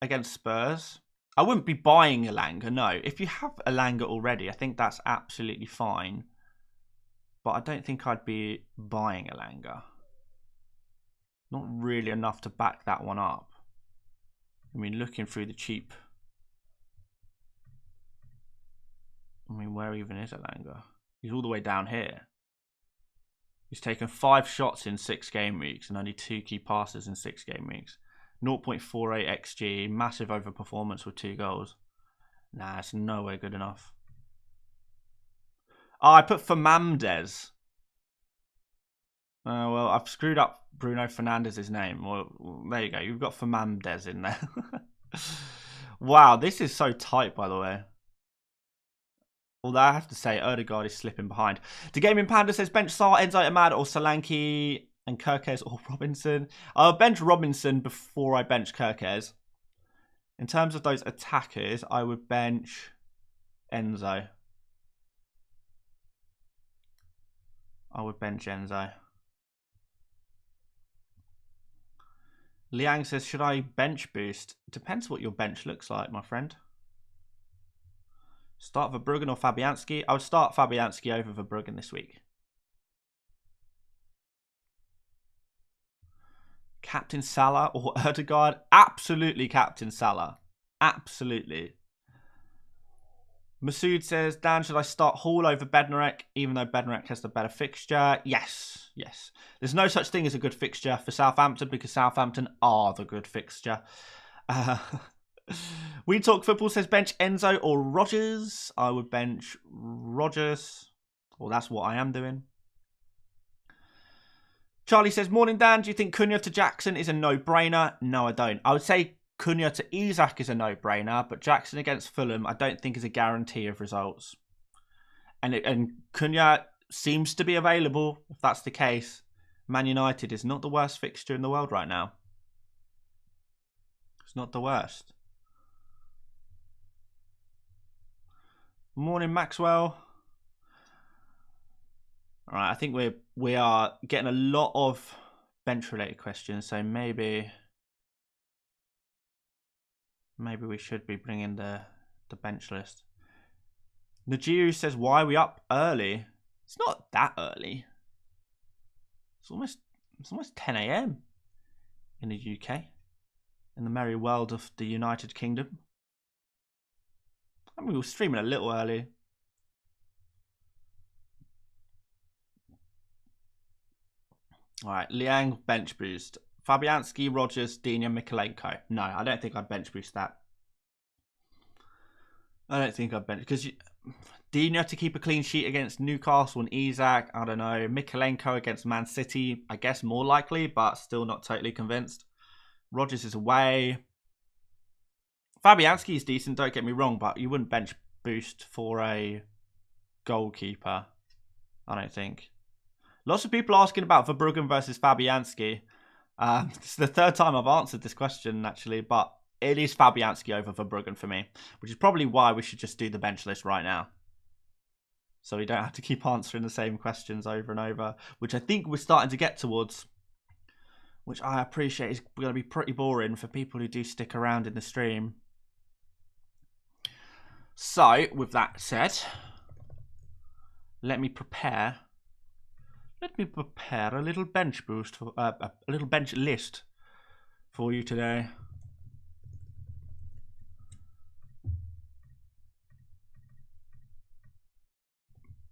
against Spurs. I wouldn't be buying Elanga, no. If you have Elanga already, I think that's absolutely fine. But I don't think I'd be buying Elanga. Not really enough to back that one up. I mean, looking through the cheap. I mean, where even is Elanga? He's all the way down here. He's taken 5 shots in 6 game weeks and only 2 key passes in 6 game weeks. 0.48 XG, massive overperformance with 2 goals. Nah, it's nowhere good enough. Oh, I put Fernandes. Well, I've screwed up Bruno Fernandes' name. Well, there you go. You've got Fernandes in there. Wow, this is so tight, by the way. Although I have to say, Odegaard is slipping behind. The Gaming Panda says, bench Sarr, Enzo Ahmad, or Solanke and Kirkes or Robinson. I'll bench Robinson before I bench Kirkes. In terms of those attackers, I would bench Enzo. I would bench Enzo. Liang says, should I bench boost? Depends what your bench looks like, my friend. Start Verbruggen or Fabianski? I would start Fabianski over Verbruggen this week. Captain Salah or Odegaard? Absolutely Captain Salah. Absolutely. Masood says, Dan, should I start Hall over Bednarek, even though Bednarek has the better fixture? Yes. There's no such thing as a good fixture for Southampton because Southampton are the good fixture. We Talk Football says bench Enzo or Rodgers. I would bench Rodgers. Well, that's what I am doing. Charlie says, morning, Dan. Do you think Cunha to Jackson is a no-brainer? No, I don't. I would say Cunha to Isak is a no-brainer, but Jackson against Fulham, I don't think is a guarantee of results. And Cunha seems to be available. If that's the case, Man United is not the worst fixture in the world right now. It's not the worst. Morning, Maxwell. All right, I think we are getting a lot of bench-related questions, so maybe we should be bringing the bench list. Najiu says, why are we up early? It's not that early. It's almost 10 a.m. in the UK, in the merry world of the United Kingdom. I mean, we were streaming a little early. All right, Liang bench boost. Fabianski, Rodgers, Dina, Mikalenko. No, I don't think I'd bench boost that. I don't think I'd bench because Dina to keep a clean sheet against Newcastle and Isak. I don't know. Mikalenko against Man City, I guess more likely, but still not totally convinced. Rodgers is away. Fabianski is decent, don't get me wrong, but you wouldn't bench boost for a goalkeeper. I don't think. Lots of people asking about Verbruggen versus Fabianski. It's the third time I've answered this question, actually, but it is Fabianski over Verbruggen for me, which is probably why we should just do the bench list right now. So we don't have to keep answering the same questions over and over, which I think we're starting to get towards, which I appreciate is going to be pretty boring for people who do stick around in the stream. So, with that said, let me prepare a little bench boost, for, a little bench list for you today.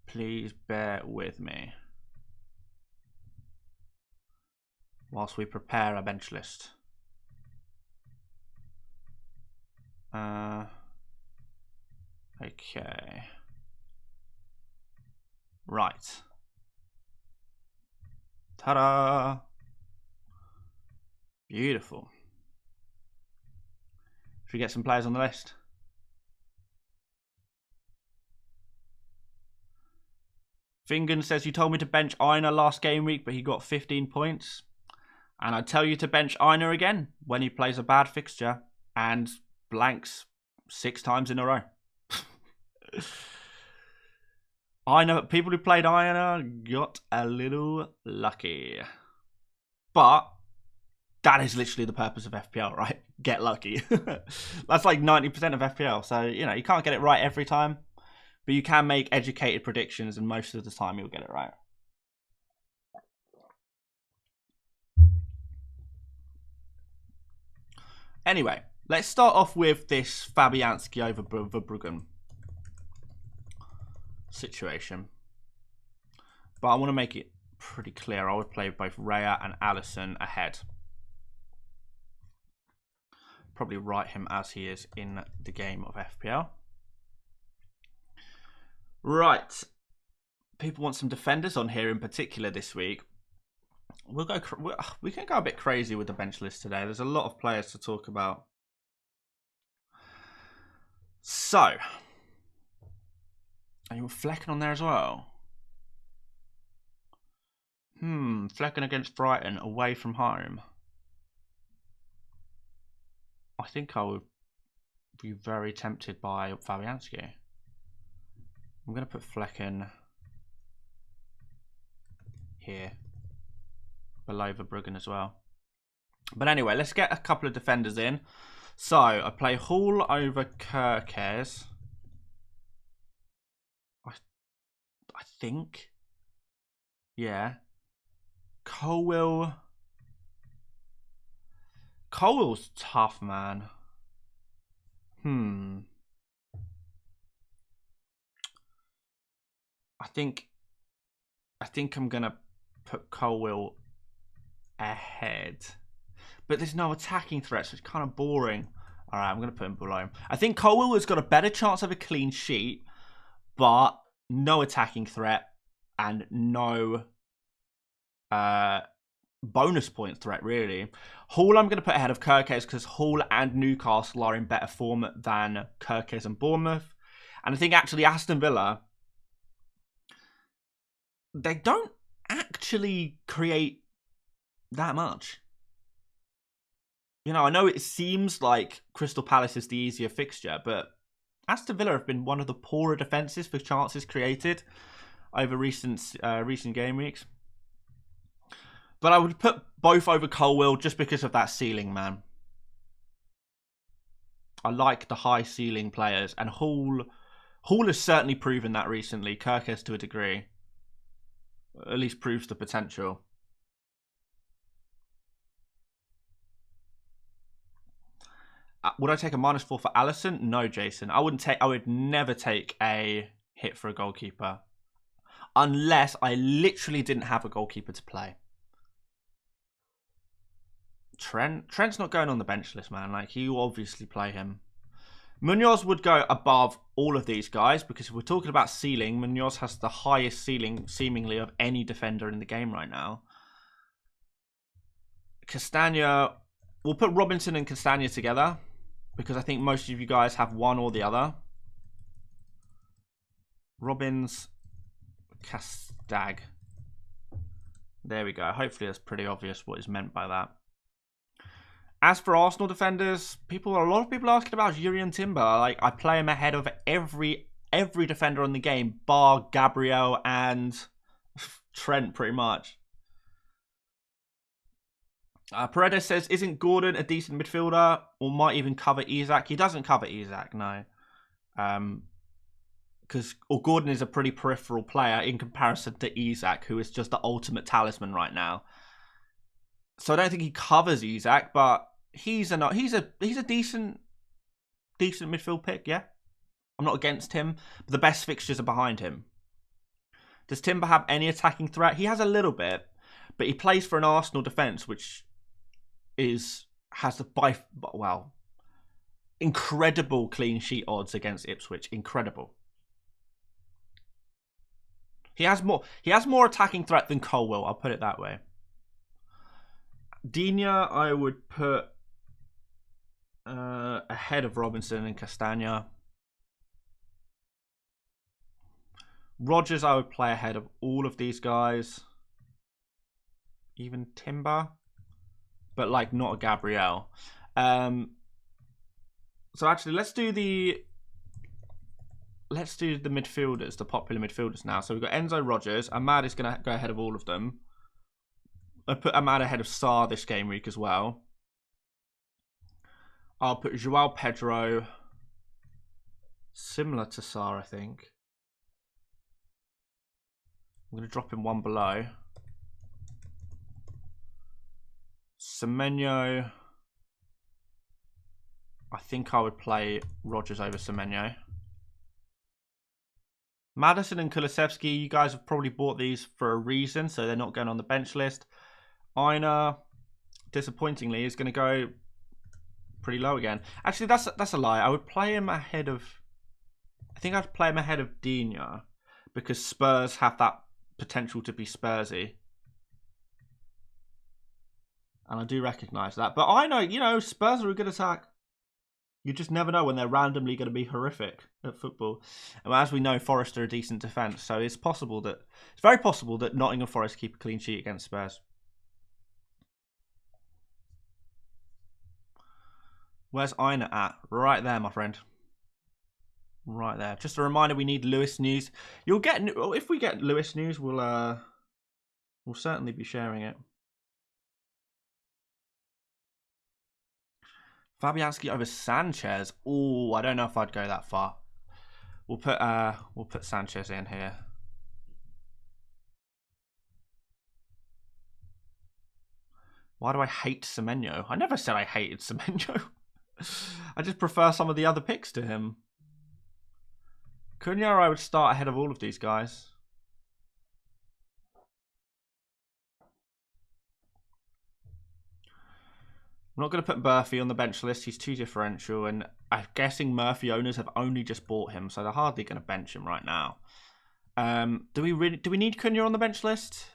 Please bear with me whilst we prepare a bench list. Okay. Right. Ta-da! Beautiful. Should we get some players on the list? Fingen says, you told me to bench Einer last game week, but he got 15 points. And I tell you to bench Einer again when he plays a bad fixture and blanks 6 times in a row. Einer, people who played Einer got a little lucky. But that is literally the purpose of FPL, right? Get lucky. That's like 90% of FPL. So, you know, you can't get it right every time. But you can make educated predictions, and most of the time you'll get it right. Anyway, let's start off with this Fabianski over Verbruggen situation. But I want to make it pretty clear. I would play both Raya and Alisson ahead. Probably write him as he is in the game of FPL. Right. People want some defenders on here in particular this week. We can go a bit crazy with the bench list today. There's a lot of players to talk about. So, are you Flecken on there as well? Flecken against Brighton away from home. I think I would be very tempted by Fabianski. I'm going to put Flecken here, below Verbruggen as well. But anyway, let's get a couple of defenders in. So, I play Hall over Kerkez. I think. Yeah. Colwell's tough, man. I think I'm gonna put Colwell ahead, but there's no attacking threat, so it's kind of boring. All right, I'm gonna put him below him. I think Colwell has got a better chance of a clean sheet, but no attacking threat and no bonus point threat really. Hall I'm gonna put ahead of Kerkez because Hall and Newcastle are in better form than Kerkez and Bournemouth, and I think actually Aston Villa, they don't actually create that much. You know, I know it seems like Crystal Palace is the easier fixture, but Aston Villa have been one of the poorer defences for chances created over recent game weeks. But I would put both over Colwell just because of that ceiling, man. I like the high ceiling players, and Hall has certainly proven that recently. Kerkez to a degree. At least proves the potential. Would I take a -4 for Alisson? No, Jason. I would never take a hit for a goalkeeper. Unless I literally didn't have a goalkeeper to play. Trent's not going on the bench list, man. Like, you obviously play him. Munoz would go above all of these guys because if we're talking about ceiling, Munoz has the highest ceiling seemingly of any defender in the game right now. Castagna, we'll put Robinson and Castagna together because I think most of you guys have one or the other. Robbins, Castag. There we go. Hopefully that's pretty obvious what is meant by that. As for Arsenal defenders, a lot of people asking about Jurriën Timber. Like, I play him ahead of every defender on the game, bar Gabriel and Trent, pretty much. Paredes says, isn't Gordon a decent midfielder or might even cover Isak? He doesn't cover Isak, no. Because Gordon is a pretty peripheral player in comparison to Isak, who is just the ultimate talisman right now. So I don't think he covers Isak, but he's a decent midfield pick, yeah. I'm not against him, but the best fixtures are behind him. Does Timber have any attacking threat? He has a little bit, but he plays for an Arsenal defence, which has incredible clean sheet odds against Ipswich. Incredible. He has more attacking threat than Colwell, I'll put it that way. Digne, I would put ahead of Robinson and Castagna. Rodgers, I would play ahead of all of these guys. Even Timber. But, like, not a Gabriel. So, actually, let's do the midfielders, the popular midfielders now. So, we've got Enzo, Rodgers. Ahmad is going to go ahead of all of them. I put Ahmad ahead of Sarr this game week as well. I'll put Joao Pedro. Similar to Sarr, I think. I'm going to drop him one below. Semenyo. I think I would play Rodgers over Semenyo. Maddison and Kulusevski, you guys have probably bought these for a reason, so they're not going on the bench list. Aina, disappointingly, is going to go pretty low again. Actually, that's a lie. I would play him ahead of... I think I'd play him ahead of Digne, because Spurs have that potential to be Spursy. And I do recognise that. But I know, Spurs are a good attack. You just never know when they're randomly going to be horrific at football. And as we know, Forest are a decent defence. So it's very possible that Nottingham Forest keep a clean sheet against Spurs. Where's Aina at? Right there, my friend. Right there. Just a reminder, we need Lewis news. If we get Lewis news, we'll certainly be sharing it. Fabianski over Sanchez. Oh, I don't know if I'd go that far. We'll put Sanchez in here. Why do I hate Semenyo? I never said I hated Semenyo. I just prefer some of the other picks to him. Cunha, I would start ahead of all of these guys. I'm not going to put Murphy on the bench list. He's too differential, and I'm guessing Murphy owners have only just bought him, so they're hardly going to bench him right now. Do we need Cunha on the bench list?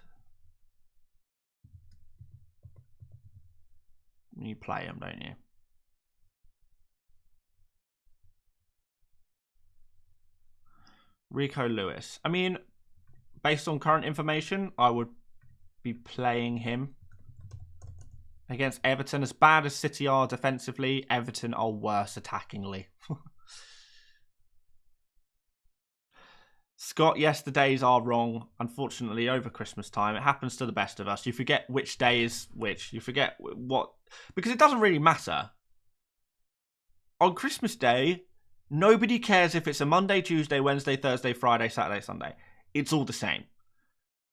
You play him, don't you? Rico Lewis. I mean, based on current information, I would be playing him. Against Everton, as bad as City are defensively, Everton are worse attackingly. Scott, yes, the days are wrong, unfortunately, over Christmas time. It happens to the best of us. You forget which day is which. You forget what... Because it doesn't really matter. On Christmas Day, nobody cares if it's a Monday, Tuesday, Wednesday, Thursday, Friday, Saturday, Sunday. It's all the same.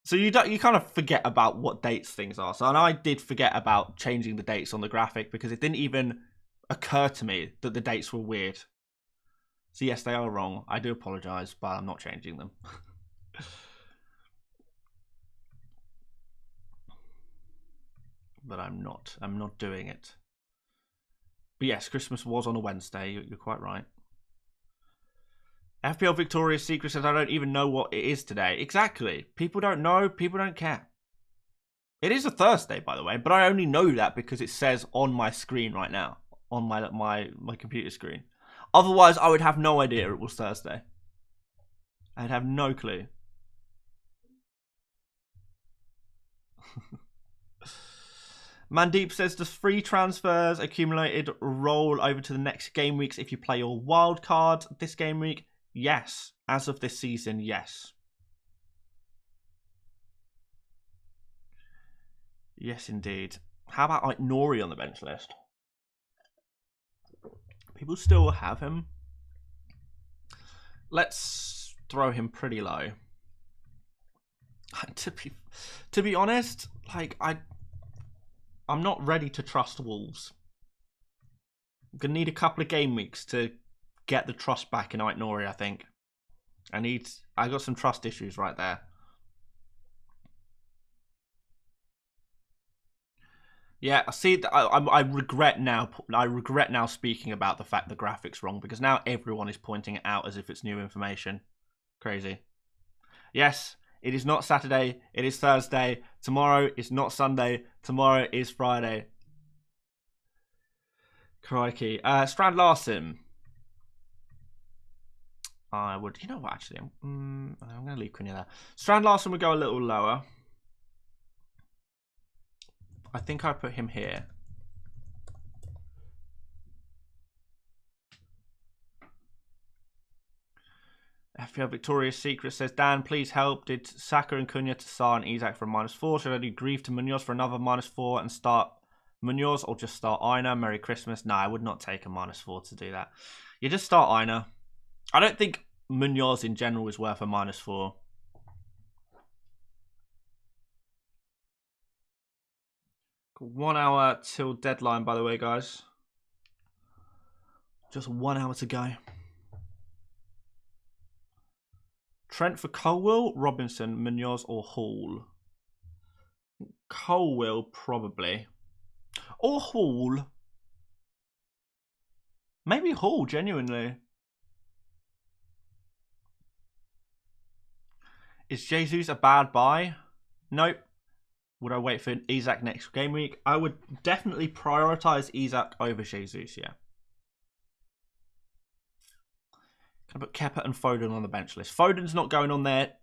So you kind of forget about what dates things are. So and I did forget about changing the dates on the graphic because it didn't even occur to me that the dates were weird. So yes, they are wrong. I do apologise, but I'm not changing them. But I'm not doing it. But yes, Christmas was on a Wednesday. You're quite right. FPL Victoria's Secret says, I don't even know what it is today. Exactly. People don't know. People don't care. It is a Thursday, by the way, but I only know that because it says on my screen right now. On my computer screen. Otherwise, I would have no idea it was Thursday. I'd have no clue. Mandeep says, does free transfers accumulated roll over to the next game weeks if you play your wild card this game week? Yes. As of this season, yes. Yes, indeed. How about like Nori on the bench list? People still have him. Let's throw him pretty low. To be honest, like I'm not ready to trust Wolves. I'm gonna need a couple of game weeks to get the trust back in Nori, I think. I got some trust issues right there. Yeah, I see. I regret now. I regret now speaking about the fact the graphics wrong, because now everyone is pointing it out as if it's new information. Crazy. Yes, it is not Saturday. It is Thursday. Tomorrow is not Sunday. Tomorrow is Friday. Crikey. Strand Larson. I would. You know what? Actually, I'm going to leave Cunha there. Strand Larson would go a little lower. I think I put him here. FPL Victoria's Secret says, Dan, please help. Did Saka and Cunha to Sarr and Isak for a -4? Should I do Grieve to Munoz for another -4 and start Munoz, or just start Aina? Merry Christmas. No, I would not take a -4 to do that. You just start Aina. I don't think Munoz in general is worth a -4. Got 1 hour till deadline, by the way, guys. Just 1 hour to go. Trent for Colwill, Robinson, Munoz, or Hall? Colwill, probably. Or Hall. Maybe Hall, genuinely. Is Jesus a bad buy? Nope. Would I wait for Isak next game week? I would definitely prioritise Isak over Jesus, yeah. Can I put Kepa and Foden on the bench list? Foden's not going on there.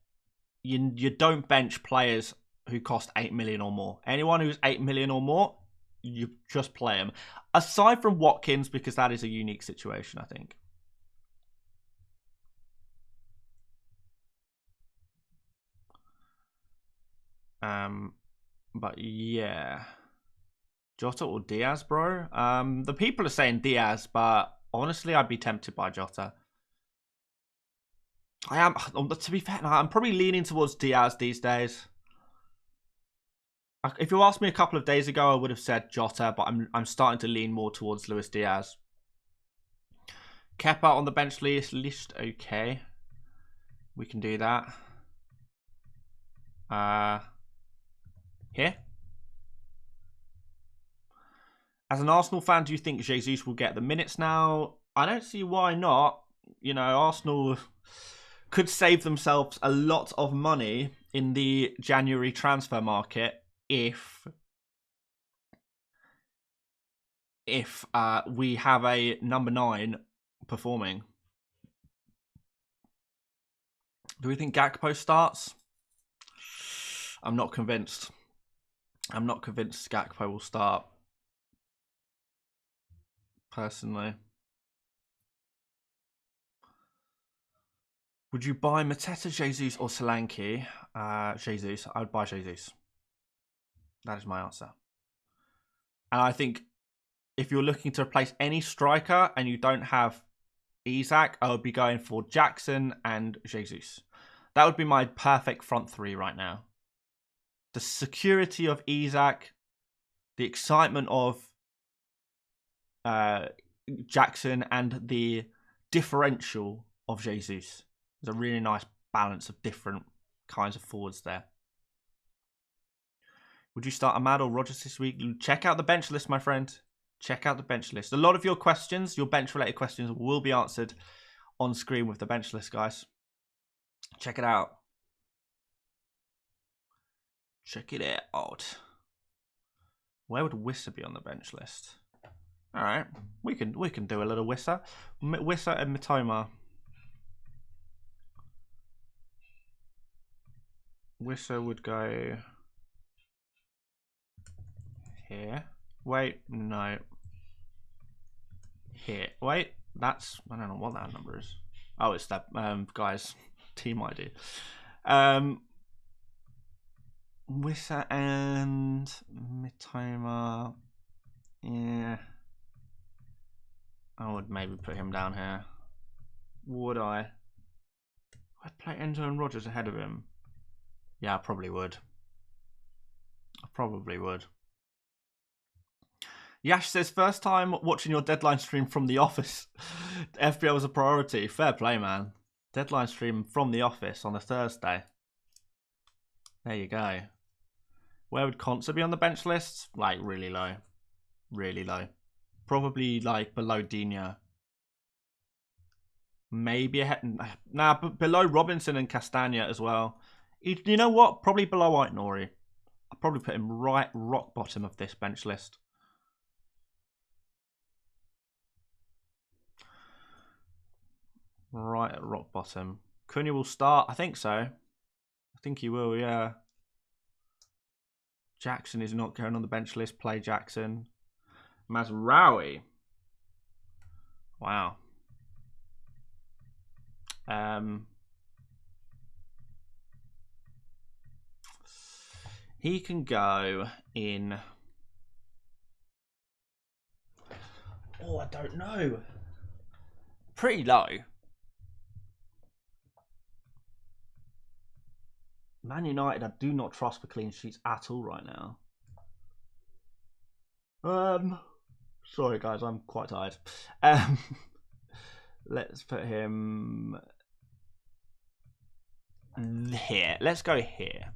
You don't bench players who cost 8 million or more. Anyone who's 8 million or more, you just play them. Aside from Watkins, because that is a unique situation, I think. But yeah. Jota or Diaz, bro? The people are saying Diaz, but honestly, I'd be tempted by Jota. I am, to be fair, I'm probably leaning towards Diaz these days. If you asked me a couple of days ago, I would have said Jota, but I'm starting to lean more towards Luis Diaz. Kepa on the bench list, okay. We can do that. Here. As an Arsenal fan, do you think Jesus will get the minutes now? I don't see why not. You know, Arsenal could save themselves a lot of money in the January transfer market if we have a number 9 performing. Do we think Gakpo starts? I'm not convinced. I'm not convinced Gakpo will start. Personally. Would you buy Mateta, Jesus, or Solanke? Jesus. I would buy Jesus. That is my answer. And I think if you're looking to replace any striker and you don't have Isak, I would be going for Jackson and Jesus. That would be my perfect front 3 right now. The security of Isak, the excitement of Jackson, and the differential of Jesus. There's a really nice balance of different kinds of forwards there. Would you start Ahmad or Rodgers this week? Check out the bench list, my friend. Check out the bench list. A lot of your questions, your bench-related questions, will be answered on screen with the bench list, guys. Check it out. Check it out. Where would Wissa be on the bench list? All right, we can do a little Wissa. Wissa and Matoma. Wissa would go here. Wait, no. Here. Wait, that's... I don't know what that number is. Oh, it's that guy's team ID. Wissa and Mitoma. Yeah. I would maybe put him down here. Would I? I'd play Enzo and Rogers ahead of him. Yeah, I probably would. I probably would. Yash says, first time watching your deadline stream from the office. FPL was a priority. Fair play, man. Deadline stream from the office on a Thursday. There you go. Where would Conser be on the bench list? Like, really low. Really low. Probably, like, below Dino. Maybe ahead... Nah, but below Robinson and Castagna as well. You know what? Probably below Aït-Nouri. I'd probably put him right rock bottom of this bench list. Right at rock bottom. Cunha will start. I think so. I think he will, yeah. Jackson is not going on the bench list. Play Jackson. Mazraoui. Wow. He can go in... Oh, I don't know. Pretty low. Man United, I do not trust for clean sheets at all right now. Sorry guys, I'm quite tired. Let's put him here. Let's go here.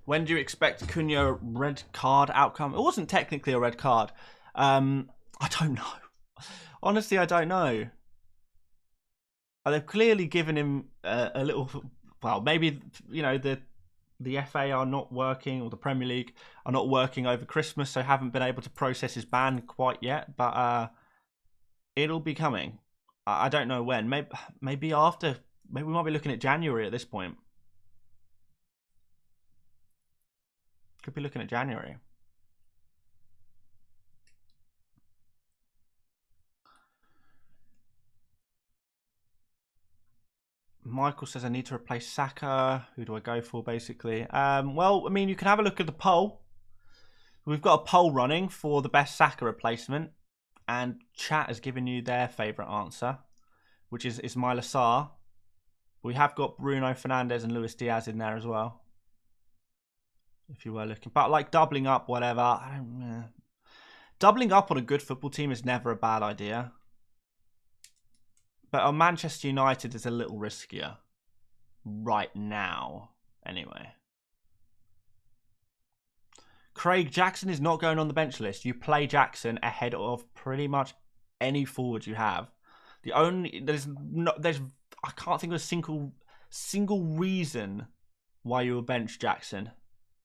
When do you expect Cunha red card outcome? It wasn't technically a red card. I don't know. Honestly, I don't know. They've clearly given him a little... Well, maybe, you know, the FA are not working, or the Premier League are not working over Christmas, so haven't been able to process his ban quite yet. But it'll be coming. I don't know when. Maybe after... Maybe we might be looking at January at this point. Could be looking at January. Michael says I need to replace Saka. Who do I go for, basically? Well, I mean, you can have a look at the poll. We've got a poll running for the best Saka replacement. And chat has given you their favourite answer, which is Ismaila Sarr. We have got Bruno Fernandes and Luis Diaz in there as well, if you were looking. But, like, doubling up, whatever. Doubling up on a good football team is never a bad idea. But on Manchester United is a little riskier. Right now, anyway. Craig, Jackson is not going on the bench list. You play Jackson ahead of pretty much any forward you have. The only... I can't think of a single reason why you would bench Jackson.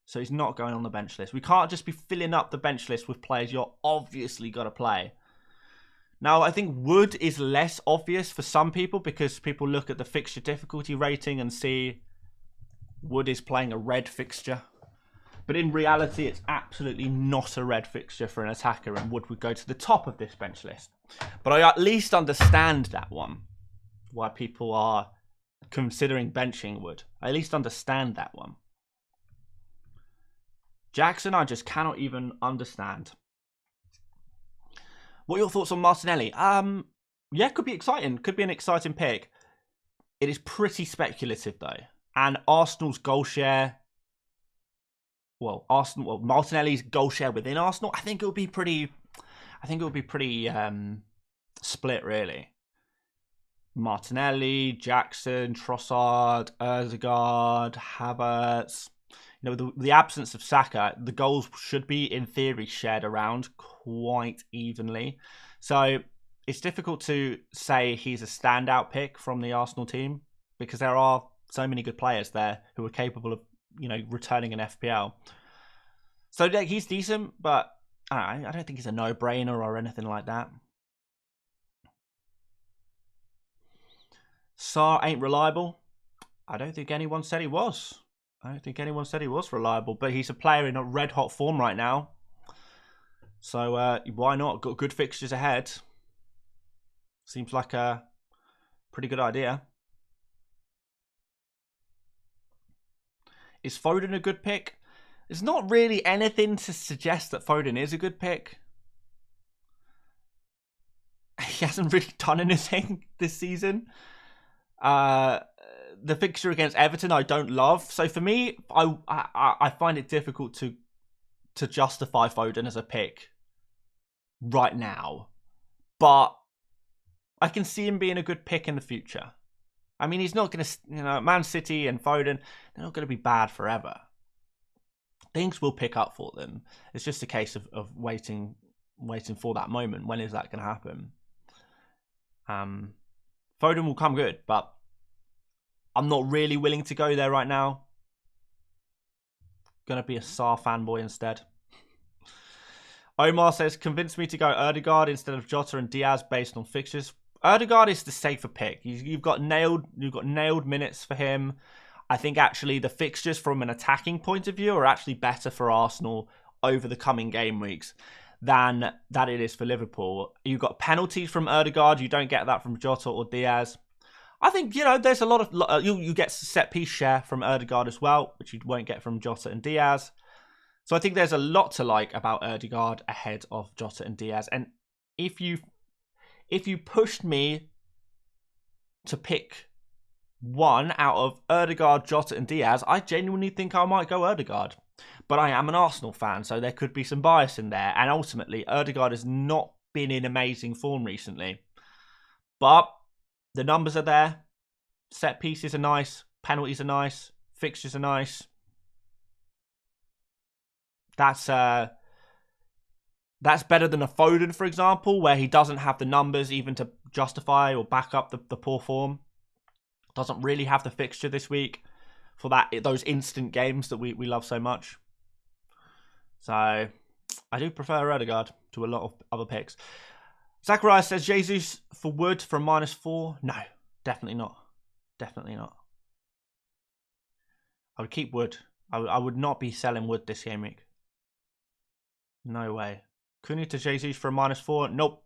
So he's not going on the bench list. We can't just be filling up the bench list with players you're obviously got to play. Now, I think Wood is less obvious for some people because people look at the fixture difficulty rating and see Wood is playing a red fixture. But in reality, it's absolutely not a red fixture for an attacker, and Wood would go to the top of this bench list. But I at least understand that one, why people are considering benching Wood. I at least understand that one. Jackson, I just cannot even understand. What are your thoughts on Martinelli? Yeah, could be exciting. Could be an exciting pick. It is pretty speculative though. And Arsenal's goal share... Martinelli's goal share within Arsenal, I think it would be pretty split, really. Martinelli, Jackson, Trossard, Ødegaard, Havertz. You know, the absence of Saka, the goals should be, in theory, shared around quite evenly. So it's difficult to say he's a standout pick from the Arsenal team because there are so many good players there who are capable of, you know, returning an FPL. So yeah, he's decent, but I don't think he's a no-brainer or anything like that. Sarr ain't reliable. I don't think anyone said he was. I don't think anyone said he was reliable, but he's a player in a red-hot form right now. So why not? Got good fixtures ahead. Seems like a pretty good idea. Is Foden a good pick? There's not really anything to suggest that Foden is a good pick. He hasn't really done anything this season. The fixture against Everton I don't love. So for me, I find it difficult to justify Foden as a pick right now. But I can see him being a good pick in the future. I mean, he's not going to, Man City and Foden, they're not going to be bad forever. Things will pick up for them. It's just a case of waiting for that moment. When is that going to happen? Foden will come good, but I'm not really willing to go there right now. Gonna be a Sarr fanboy instead. Omar says, convince me to go Ødegaard instead of Jota and Diaz based on fixtures. Ødegaard is the safer pick. You've got nailed minutes for him. I think actually the fixtures from an attacking point of view are actually better for Arsenal over the coming game weeks than that it is for Liverpool. You've got penalties from Ødegaard. You don't get that from Jota or Diaz. I think, there's a lot of... you get set-piece share from Ødegaard as well, which you won't get from Jota and Diaz. So I think there's a lot to like about Ødegaard ahead of Jota and Diaz. And if you pushed me to pick one out of Ødegaard, Jota and Diaz, I genuinely think I might go Ødegaard. But I am an Arsenal fan, so there could be some bias in there. And ultimately, Ødegaard has not been in amazing form recently. But the numbers are there. Set pieces are nice. Penalties are nice. Fixtures are nice. That's better than a Foden, for example, where he doesn't have the numbers even to justify or back up the poor form. Doesn't really have the fixture this week for those instant games that we love so much. So I do prefer Ødegaard to a lot of other picks. Zacharias says, Jesus for Wood for a -4. No, definitely not. Definitely not. I would keep Wood. I would not be selling Wood this game week. No way. Cunha to Jesus for a -4. Nope.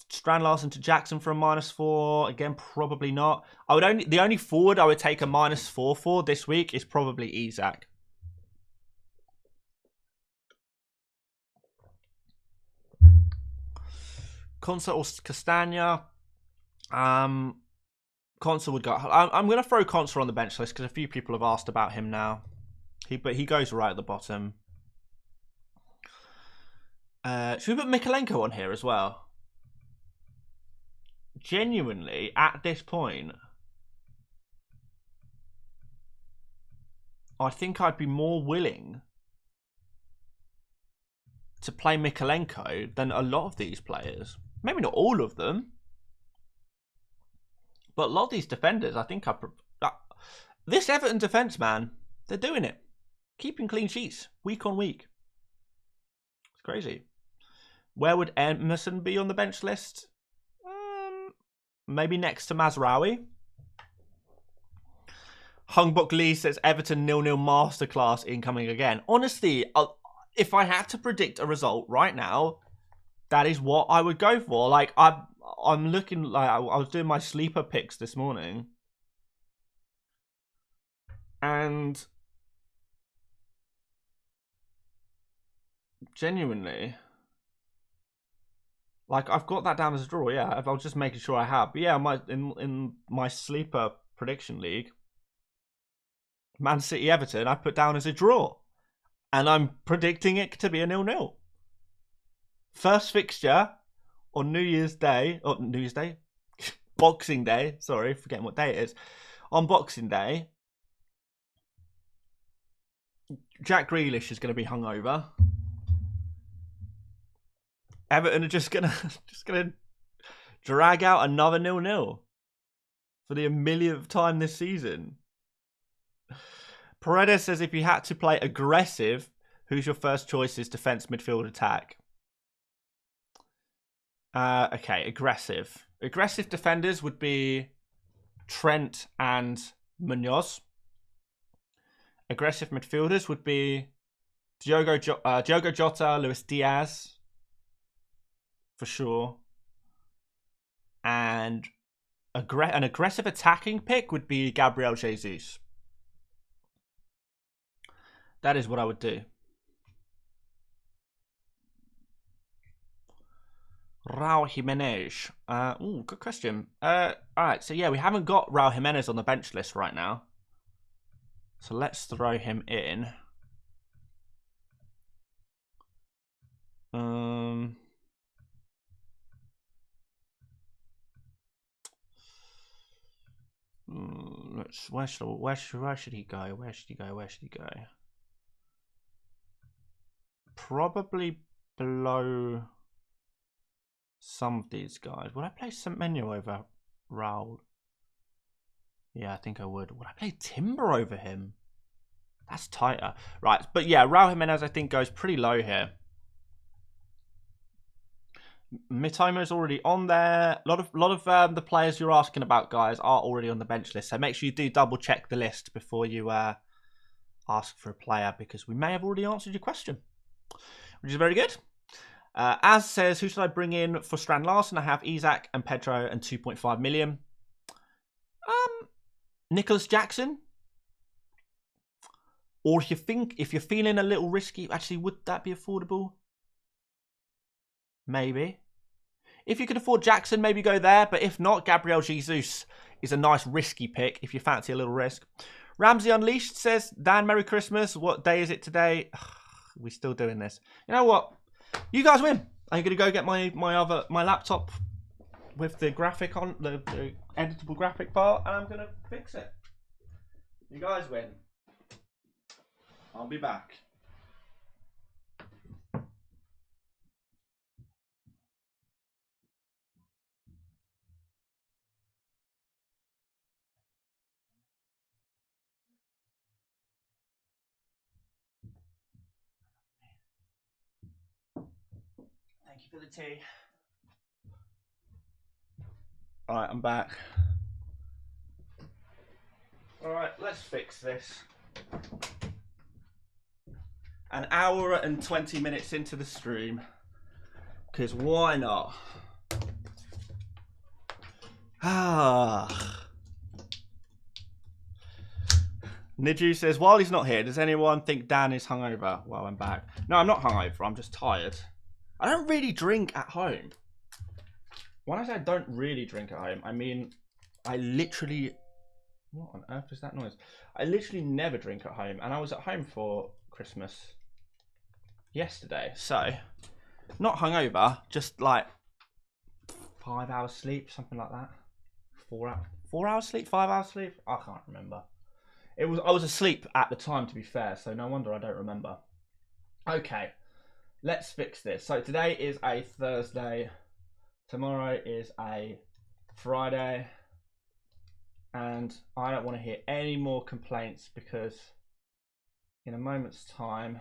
Strand Larson to Jackson for a -4. Again, probably not. The only forward I would take a -4 for this week is probably Isak. Consa or Castagna. Consa would go. I'm going to throw Consa on the bench list because a few people have asked about him now. But he goes right at the bottom. Should we put Mikalenko on here as well? Genuinely, at this point, I think I'd be more willing to play Mikalenko than a lot of these players. Maybe not all of them, but a lot of these defenders, I think this Everton defence, man, they're doing it. Keeping clean sheets week on week. It's crazy. Where would Emerson be on the bench list? Maybe next to Mazraoui. Hungbok Lee says Everton 0-0 masterclass incoming again. Honestly, if I had to predict a result right now, that is what I would go for. Like I'm looking, like I was doing my sleeper picks this morning, and genuinely, like I've got that down as a draw. Yeah, I was just making sure I have. But yeah, in my sleeper prediction league, Man City Everton, I put down as a draw, and I'm predicting it to be a 0-0. First fixture on New Year's Day. Boxing Day. Sorry, forgetting what day it is. On Boxing Day, Jack Grealish is going to be hungover. Everton are just gonna drag out another 0-0 for the millionth time this season. Paredes says, if you had to play aggressive, who's your first choice? Is defense, midfield, attack? Okay, aggressive. Aggressive defenders would be Trent and Munoz. aggressive midfielders would be Diogo Jota, Luis Diaz, for sure. And an aggressive attacking pick would be Gabriel Jesus. That is what I would do. Raul Jimenez. Good question. All right, so yeah, we haven't got Raul Jimenez on the bench list right now. So let's throw him in. Where should he go? Where should he go? Probably below some of these guys. Would I play Semenyo over Raul? Yeah, I think I would. Would I play Timber over him? That's tighter. Right, but yeah, Raul Jimenez I think goes pretty low here. Mitomo's already on there. A lot of the players you're asking about, guys, are already on the bench list. So make sure you do double check the list before you ask for a player, because we may have already answered your question, which is very good. Az says, who should I bring in for Strand Larsen? I have Isak and Pedro and 2.5 million. Nicholas Jackson. Or if you're feeling a little risky, actually, would that be affordable? Maybe. If you can afford Jackson, maybe go there. But if not, Gabriel Jesus is a nice risky pick if you fancy a little risk. Ramsey Unleashed says, Dan, Merry Christmas. What day is it today? We're still doing this. You know what? You guys win. I'm going to go get my laptop with the graphic on, the editable graphic part, and I'm going to fix it. You guys win. I'll be back. Thank you for the tea. All right, I'm back. All right, let's fix this. An hour and 20 minutes into the stream, because why not? Niju says, while he's not here, does anyone think Dan is hungover? Well, I'm back. No, I'm not hungover. I'm just tired. I don't really drink at home. When I say I don't really drink at home, I mean, I literally... What on earth is that noise? I literally never drink at home. And I was at home for Christmas yesterday. So, not hungover, just like 5 hours sleep, something like that. 4 hours sleep, 5 hours sleep. I can't remember. I was asleep at the time, to be fair, so no wonder I don't remember. Okay, let's fix this. So today is a Thursday. Tomorrow is a Friday. And I don't want to hear any more complaints, because in a moment's time,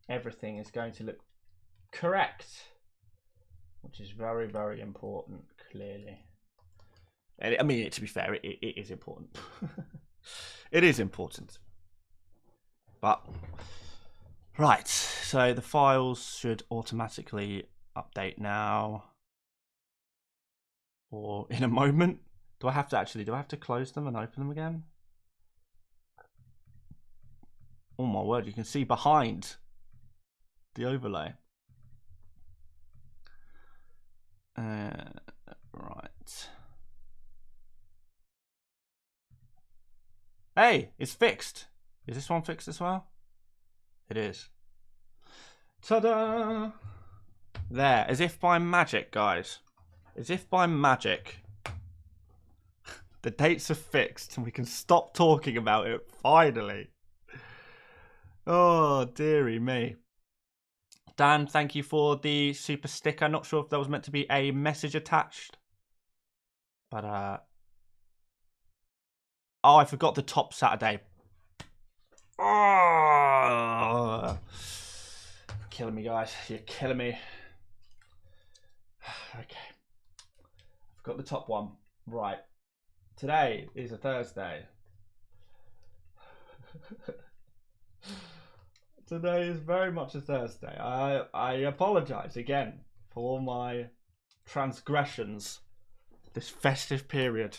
everything is going to look correct, which is very, very important, clearly. I mean, to be fair, it is important. It is important. But, right, so the files should automatically update now. Or in a moment. Do I have to close them and open them again? Oh my word, you can see behind the overlay. Right. Hey, it's fixed. Is this one fixed as well? It is. Ta-da! There, as if by magic, guys. As if by magic. The dates are fixed and we can stop talking about it, finally. Oh, dearie me. Dan, thank you for the super sticker. Not sure if there was meant to be a message attached. But, oh, I forgot the top Saturday. Oh, killing me, guys. You're killing me. Okay. Forgot the top one. Right. Today is a Thursday. Today is very much a Thursday. I apologise again for my transgressions this festive period.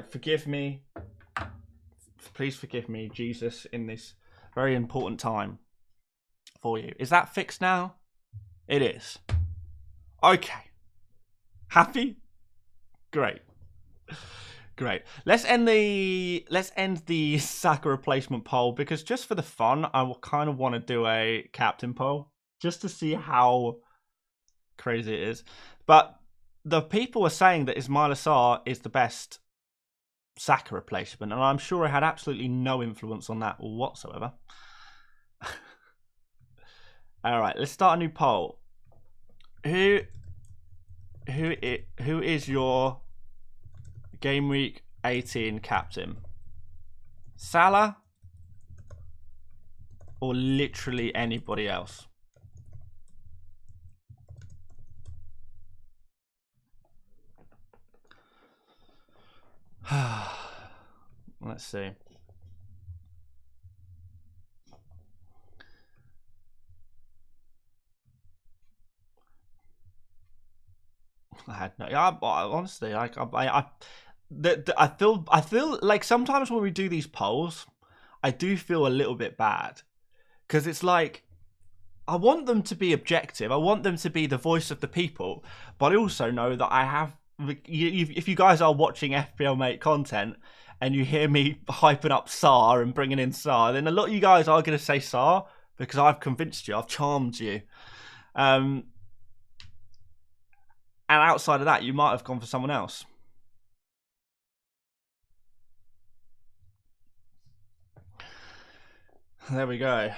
Forgive me. Please forgive me, Jesus, in this very important time for you. Is that fixed now? It is. Okay. Happy? Great. Great. Let's end the Saka replacement poll, because just for the fun, I will kind of want to do a captain poll just to see how crazy it is. But the people are saying that Ismail Assar is the best Saka replacement, and I'm sure I had absolutely no influence on that whatsoever. All right, let's start a new poll. Who is your Game Week 18 captain? Salah or literally anybody else? Let's see. I had no. Honestly, I feel like sometimes when we do these polls, I do feel a little bit bad, because it's like I want them to be objective. I want them to be the voice of the people, but I also know that I have. If you guys are watching FPL Mate content and you hear me hyping up Sar and bringing in Sar, then a lot of you guys are going to say Sar because I've convinced you, I've charmed you. And outside of that, you might have gone for someone else. There we go.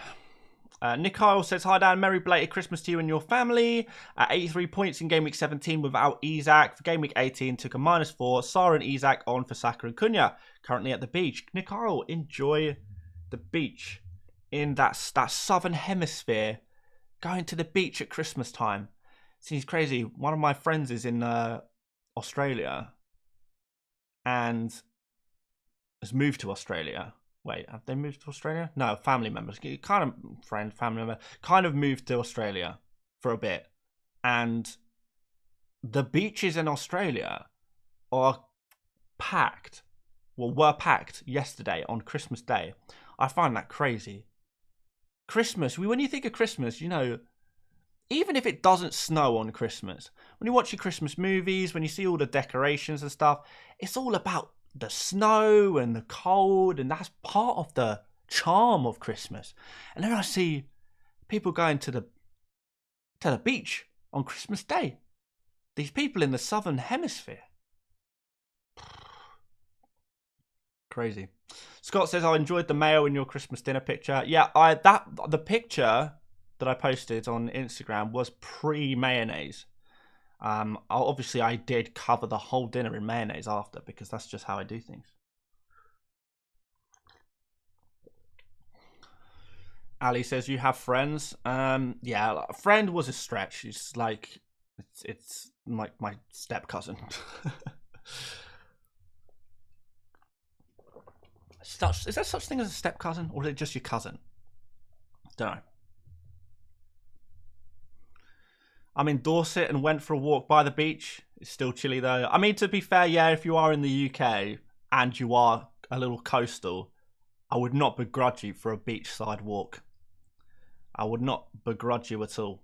Nick Kyle says, hi Dan, merry belated Christmas to you and your family. 83 points in Game Week 17 without Isak. For Game Week 18, took a -4. Sar and Isak on for Saka and Cunha. Currently at the beach. Nick Kyle, enjoy the beach in that southern hemisphere. Going to the beach at Christmas time. Seems crazy. One of my friends is in Australia and has moved to Australia. Wait, have they moved to Australia? No, family members. Kind of family member. Kind of moved to Australia for a bit. And the beaches in Australia are packed. Well, were packed yesterday on Christmas Day. I find that crazy. Christmas, when you think of Christmas, you know, even if it doesn't snow on Christmas, when you watch your Christmas movies, when you see all the decorations and stuff, it's all about the snow and the cold, and that's part of the charm of Christmas. And then I see people going to the beach on Christmas Day. These people in the southern hemisphere. Crazy. Scott says, I enjoyed the mayo in your Christmas dinner picture. Yeah, the picture that I posted on Instagram was pre-mayonnaise. Obviously, I did cover the whole dinner in mayonnaise after, because that's just how I do things. Ali says, you have friends? Yeah, a friend was a stretch. It's like, it's my step cousin. Is there such thing as a step cousin, or is it just your cousin? Don't know. I'm in Dorset and went for a walk by the beach. It's still chilly though. I mean, to be fair, yeah, if you are in the UK and you are a little coastal, I would not begrudge you for a beachside walk. I would not begrudge you at all.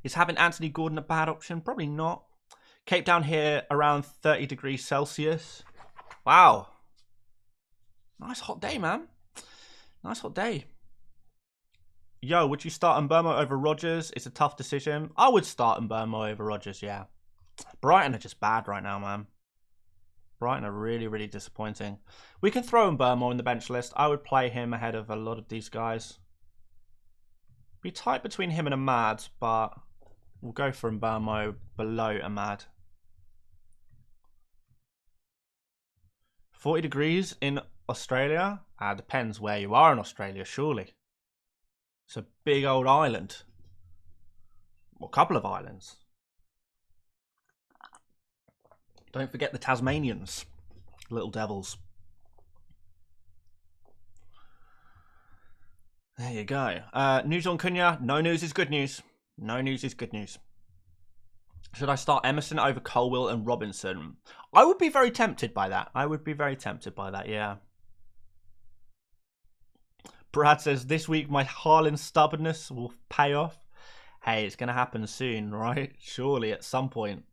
Is having Anthony Gordon a bad option? Probably not. Cape Town here around 30 degrees Celsius. Wow. Nice hot day, man. Nice hot day. Yo, would you start Mbeumo over Rodgers? It's a tough decision. I would start Mbeumo over Rodgers, yeah. Brighton are just bad right now, man. Brighton are really, really disappointing. We can throw Mbeumo in the bench list. I would play him ahead of a lot of these guys. Be tight between him and Ahmad, but we'll go for Mbeumo below Ahmad. 40 degrees in Australia? Depends where you are in Australia, surely. It's a big old island. Well, a couple of islands. Don't forget the Tasmanians. Little devils. There you go. News on Cunha. No news is good news. No news is good news. Should I start Emerson over Colwill and Robinson? I would be very tempted by that. Yeah. Brad says, this week my Haaland stubbornness will pay off. Hey, it's going to happen soon, right? Surely at some point.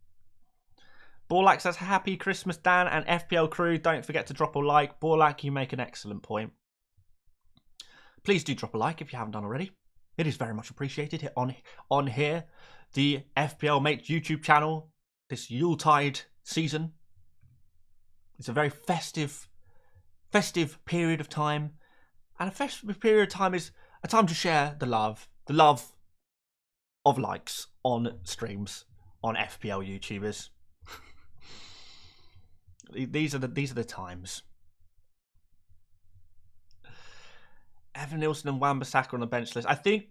Borlak says, happy Christmas, Dan and FPL crew. Don't forget to drop a like. Borlak, you make an excellent point. Please do drop a like if you haven't done already. It is very much appreciated on here. The FPL Mate YouTube channel, this Yuletide season. It's a very festive period of time. And a festive period of time is a time to share the love of likes on streams on FPL YouTubers. These are the times. Evan Nielsen and Wan-Bissaka on the bench list. I think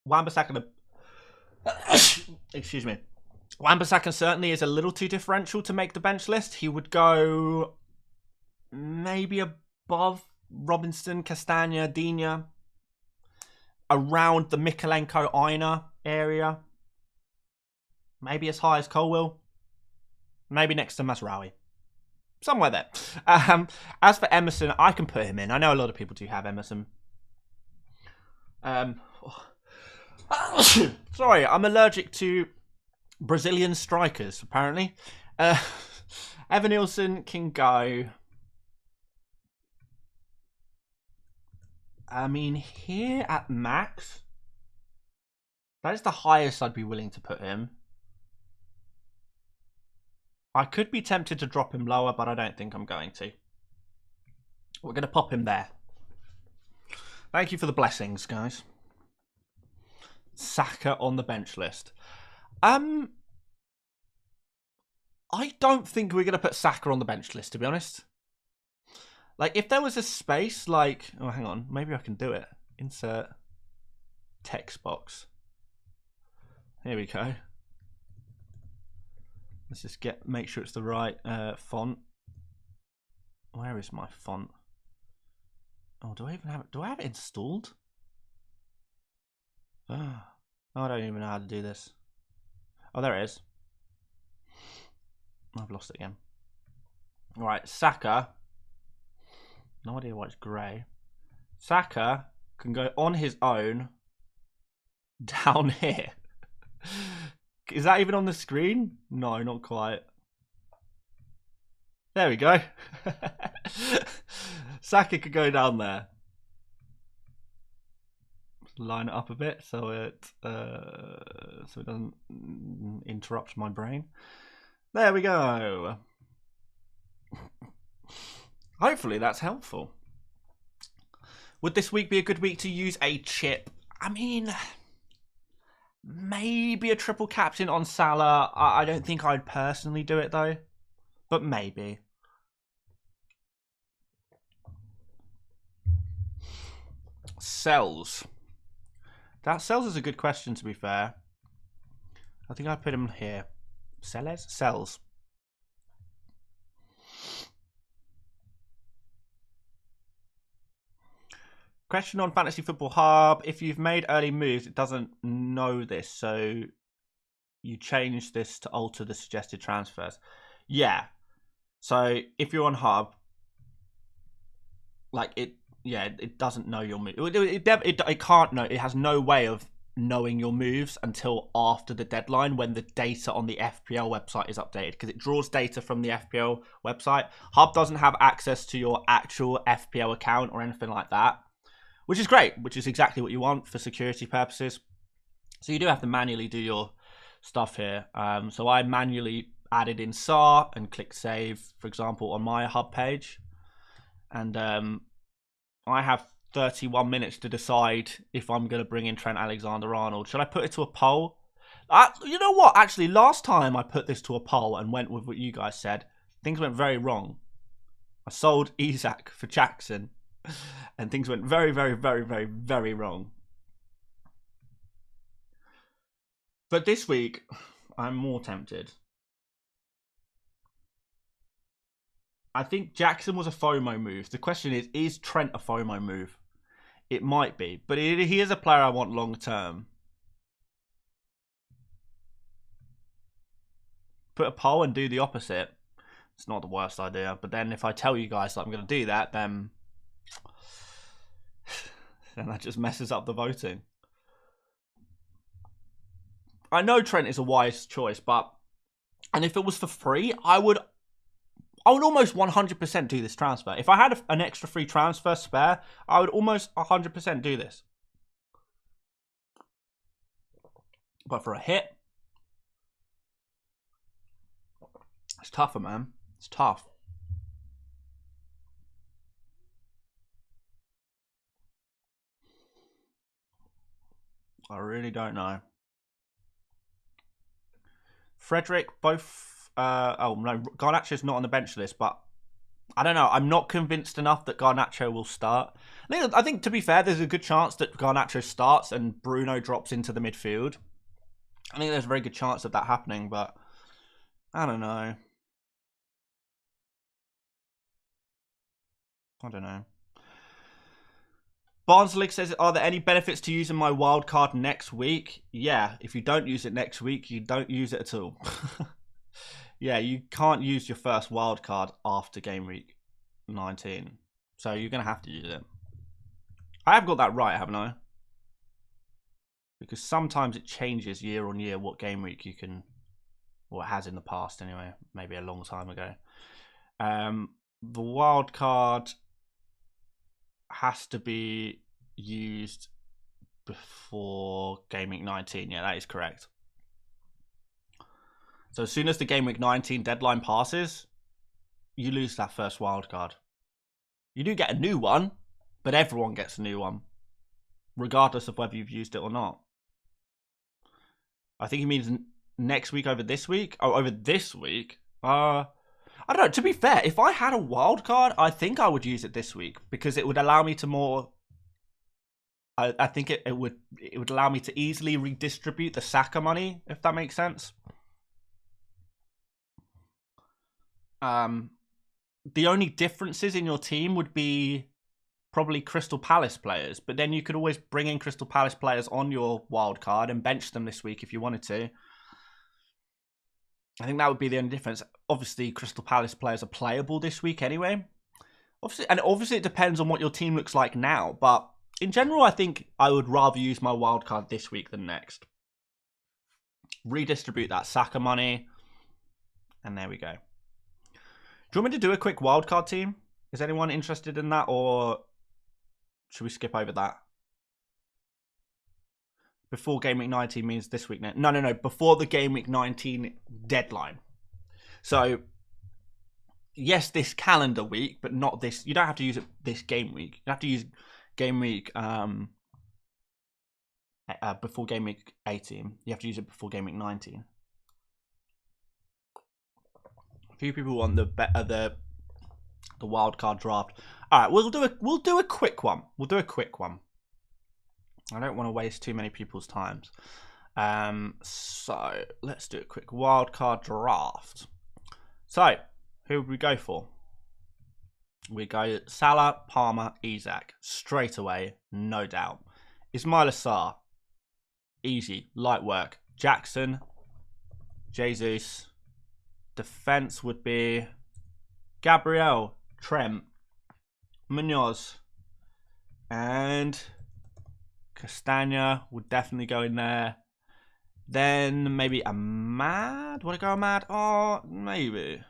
Wan-Bissaka excuse me. Wan-Bissaka certainly is a little too differential to make the bench list. He would go maybe above Robinson, Castagna, Digne, around the Mikolenko Aina area. Maybe as high as Colwill. Maybe next to Mazraoui. Somewhere there. As for Emerson, I can put him in. I know a lot of people do have Emerson. Sorry, I'm allergic to Brazilian strikers, apparently. Evan Nielsen can go. I mean, here at max, that is the highest I'd be willing to put him. I could be tempted to drop him lower, but I don't think I'm going to. We're going to pop him there. Thank you for the blessings, guys. Saka on the bench list. I don't think we're going to put Saka on the bench list, to be honest. Like, if there was a space, like... Oh, hang on. Maybe I can do it. Insert text box. Here we go. Let's just make sure it's the right font. Where is my font? Oh, do I even have it? Do I have it installed? Oh, I don't even know how to do this. Oh, there it is. I've lost it again. All right, Saka. No idea why it's grey. Saka can go on his own down here. Is that even on the screen? No, not quite. There we go. Saka could go down there. Line it up a bit so it doesn't interrupt my brain. There we go. Hopefully that's helpful. Would this week be a good week to use a chip? I mean, maybe a triple captain on Salah. I don't think I'd personally do it though, but maybe. Sells. That Sells is a good question, to be fair. I think I'd put him here. Sellers? Sells. Question on Fantasy Football Hub. If you've made early moves, it doesn't know this, so you change this to alter the suggested transfers. Yeah. So if you're on Hub, like it doesn't know your move. It can't know. It has no way of knowing your moves until after the deadline when the data on the FPL website is updated, because it draws data from the FPL website. Hub doesn't have access to your actual FPL account or anything like that, which is great, which is exactly what you want for security purposes. So you do have to manually do your stuff here. So I manually added in SAR and clicked save, for example, on my Hub page. And I have 31 minutes to decide if I'm going to bring in Trent Alexander-Arnold. Should I put it to a poll? You know what? Actually, last time I put this to a poll and went with what you guys said, things went very wrong. I sold Isak for Jackson, and things went very, very, very, very, very wrong. But this week, I'm more tempted. I think Jackson was a FOMO move. The question is Trent a FOMO move? it might be. But he is a player I want long term. Put a poll and do the opposite. It's not the worst idea. But then if I tell you guys that I'm going to do that, then that just messes up the voting. I know Trent is a wise choice, and if it was for free, I would almost 100% do this transfer. If I had an extra free transfer spare, I would almost 100% do this. But for a hit, it's tougher, man. It's tough. I really don't know. Frederick, both... oh, no, Garnacho's not on the bench for this, but I don't know. I'm not convinced enough that Garnacho will start. I think, to be fair, there's a good chance that Garnacho starts and Bruno drops into the midfield. I think there's a very good chance of that happening, but I don't know. I don't know. Barnsley says, are there any benefits to using my wildcard next week? Yeah, if you don't use it next week, you don't use it at all. Yeah, you can't use your first wildcard after game week 19. So you're going to have to use it. I have got that right, haven't I? Because sometimes it changes year on year what game week you can... Well, it has in the past anyway. Maybe a long time ago. The wildcard has to be used before game week 19. Yeah, that is correct. So as soon as the game week 19 deadline passes, you lose that first wildcard. You do get a new one, but everyone gets a new one, regardless of whether you've used it or not. I think he means next week over this week. Oh, over this week. I don't know. To be fair, if I had a wild card, I think I would use it this week because it would allow me to more. I think it would allow me to easily redistribute the Saka money, if that makes sense. The only differences in your team would be probably Crystal Palace players, but then you could always bring in Crystal Palace players on your wild card and bench them this week if you wanted to. I think that would be the only difference. Obviously, Crystal Palace players are playable this week anyway. Obviously, it depends on what your team looks like now. But in general, I think I would rather use my wildcard this week than next. Redistribute that Saka money. And there we go. Do you want me to do a quick wildcard team? Is anyone interested in that? Or should we skip over that? Before game week 19 means this week. No. Before the game week 19 deadline. So, yes, this calendar week, but not this. You don't have to use it this game week. You have to use game week before game week 18. You have to use it before game week 19. A few people want the wild card draft. All right, we'll do a quick one. We'll do a quick one. I don't want to waste too many people's times. So let's do a quick wildcard draft. So who would we go for? We go Salah, Palmer, Isak. Straight away, no doubt. Ismail Assar. Easy, light work. Jackson, Jesus. Defense would be Gabriel, Trent, Munoz, and Castagna would definitely go in there. Then maybe Ahmad. Want to go Ahmad? Oh, maybe.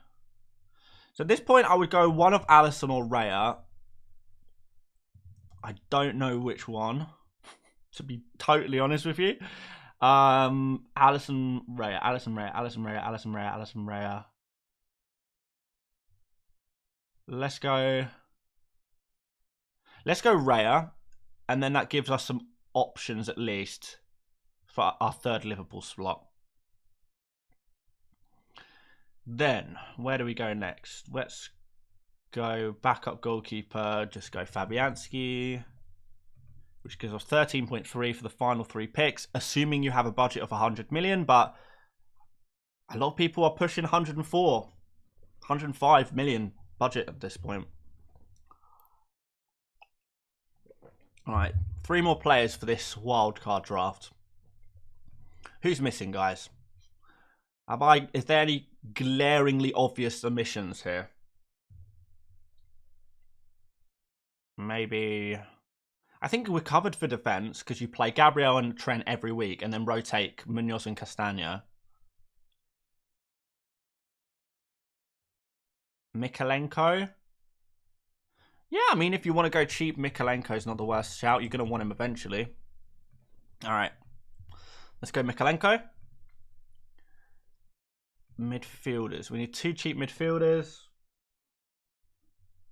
So at this point, I would go one of Alisson or Raya. I don't know which one, to be totally honest with you. Alisson, Raya. Let's go Raya, and then that gives us some options at least for our third Liverpool slot. Then, where do we go next? Let's go backup goalkeeper, just go Fabianski, which gives us 13.3 for the final 3 picks, assuming you have a budget of 100 million, but a lot of people are pushing 104, 105 million budget at this point. All right, 3 more players for this wildcard draft. Who's missing, guys? Is there any glaringly obvious omissions here? Maybe... I think we're covered for defense because you play Gabriel and Trent every week and then rotate Munoz and Castagna. Mikalenko. Yeah, I mean, if you want to go cheap, Mikalenko's not the worst shout. You're going to want him eventually. All right. Let's go Mikalenko. Midfielders. We need 2 cheap midfielders.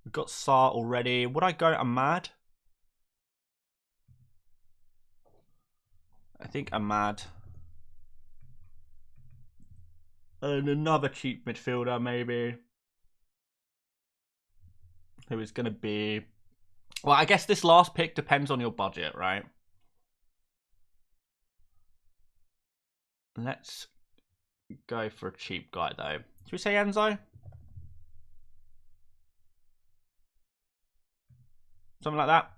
We've got Sarr already. Would I go Ahmad? I think Ahmad. And another cheap midfielder, maybe. Who is going to be... Well, I guess this last pick depends on your budget, right? Let's go for a cheap guy, though. Should we say Enzo? Something like that.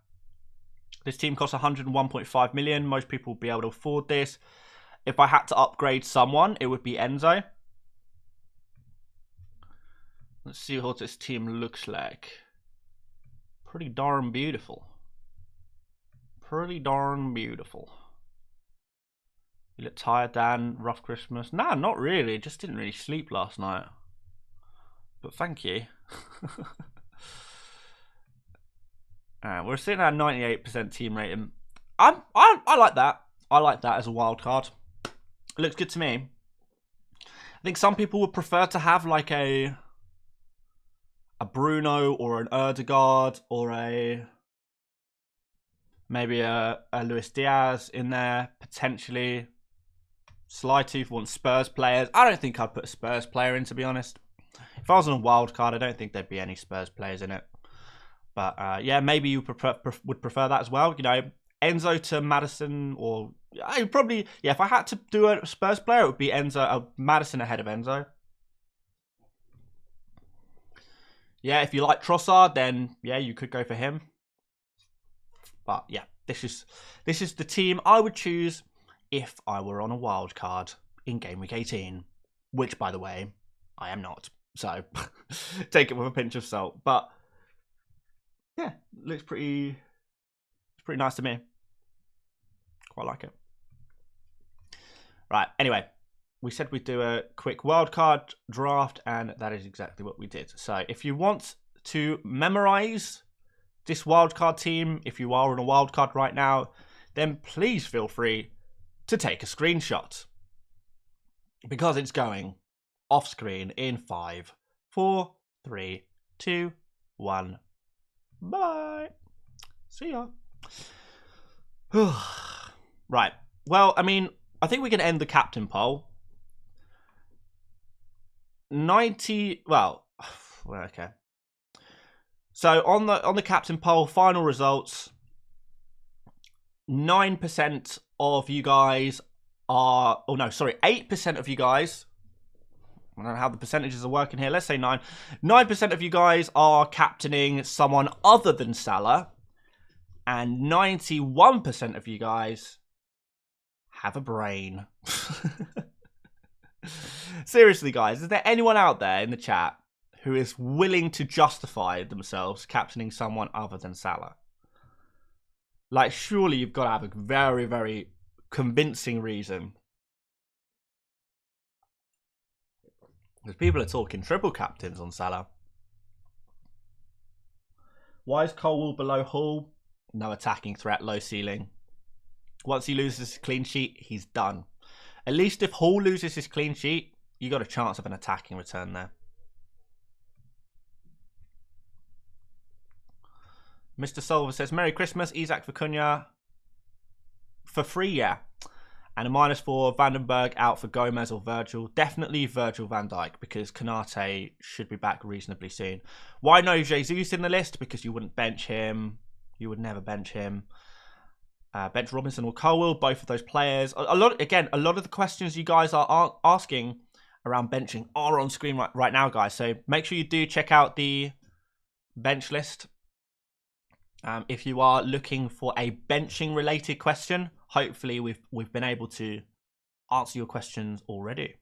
This team costs 101.5 million. Most people will be able to afford this. If I had to upgrade someone, it would be Enzo. Let's see what this team looks like. Pretty darn beautiful. Pretty darn beautiful. You look tired, Dan. Rough Christmas. Nah, not really. Just didn't really sleep last night. But thank you. We're sitting at a 98% team rating. I like that. I like that as a wild card. It looks good to me. I think some people would prefer to have like a Bruno or an Erdegaard or maybe a Luis Diaz in there potentially. Slytooth wants Spurs players. I don't think I'd put a Spurs player in, to be honest. If I was on a wild card, I don't think there'd be any Spurs players in it. But yeah, maybe you would prefer that as well. You know, Enzo to Maddison, or I probably, yeah, if I had to do a Spurs player, it would be Enzo, Maddison ahead of Enzo. Yeah, if you like Trossard, then yeah, you could go for him. But yeah, this is the team I would choose if I were on a wild card in Gameweek 18, which, by the way, I am not. So take it with a pinch of salt. But yeah, looks pretty nice to me. Quite like it. Right, anyway, we said we'd do a quick wildcard draft, and that is exactly what we did. So if you want to memorize this wildcard team, if you are on a wildcard right now, then please feel free to take a screenshot, because it's going off screen in 5, 4, 3, 2, 1. Bye. See ya. Right. Well, I mean, I think we can end the captain poll. 90. Well, okay. So on the captain poll, final results. 9% of you guys are. Oh no, sorry, 8% of you guys. I don't know how the percentages are working here. Let's say 9. 9% of you guys are captaining someone other than Salah. And 91% of you guys have a brain. Seriously, guys, is there anyone out there in the chat who is willing to justify themselves captaining someone other than Salah? Like, surely you've got to have a very, very convincing reason. Because people are talking triple captains on Salah. Why is Colwell below Hull? No attacking threat, low ceiling. Once he loses his clean sheet, he's done. At least if Hull loses his clean sheet, you got a chance of an attacking return there. Mr. Solver says, Merry Christmas, Isaac Vicuña. For free, yeah. And a -4, Vandenberg out for Gomez or Virgil. Definitely Virgil van Dijk, because Konate should be back reasonably soon. Why no Jesus in the list? Because you wouldn't bench him. You would never bench him. Bench Robinson or Colwell, both of those players. A lot of the questions you guys are asking around benching are on screen right now, guys. So make sure you do check out the bench list. If you are looking for a benching related question, hopefully we've been able to answer your questions already.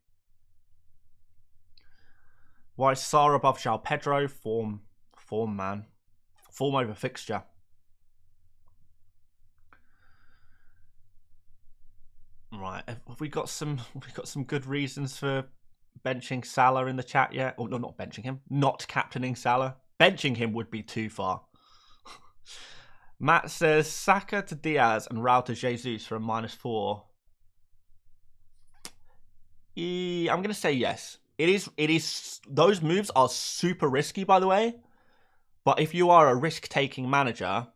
Why is Sarr above João Pedro? Form, man. Form over fixture. Right, have we got some good reasons for benching Salah in the chat yet? Or no, not benching him. Not captaining Salah. Benching him would be too far. Matt says Saka to Diaz and Raul to Jesus for a -4. I'm going to say yes. It is. Those moves are super risky, by the way. But if you are a risk-taking manager,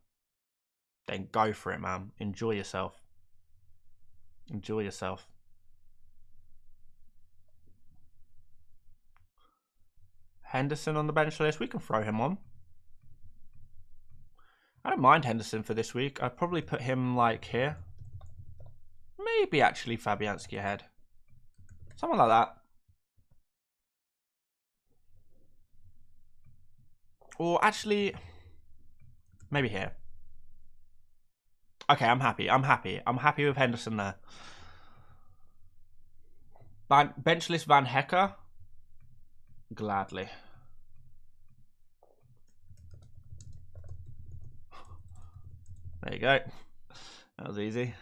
then go for it, man. Enjoy yourself. Enjoy yourself. Henderson on the bench list. We can throw him on. I don't mind Henderson for this week. I'd probably put him like here. Maybe actually Fabianski ahead. Something like that. Or actually, maybe here. Okay, I'm happy. I'm happy with Henderson there. Bench list Van Hecker. Gladly. There you go. That was easy.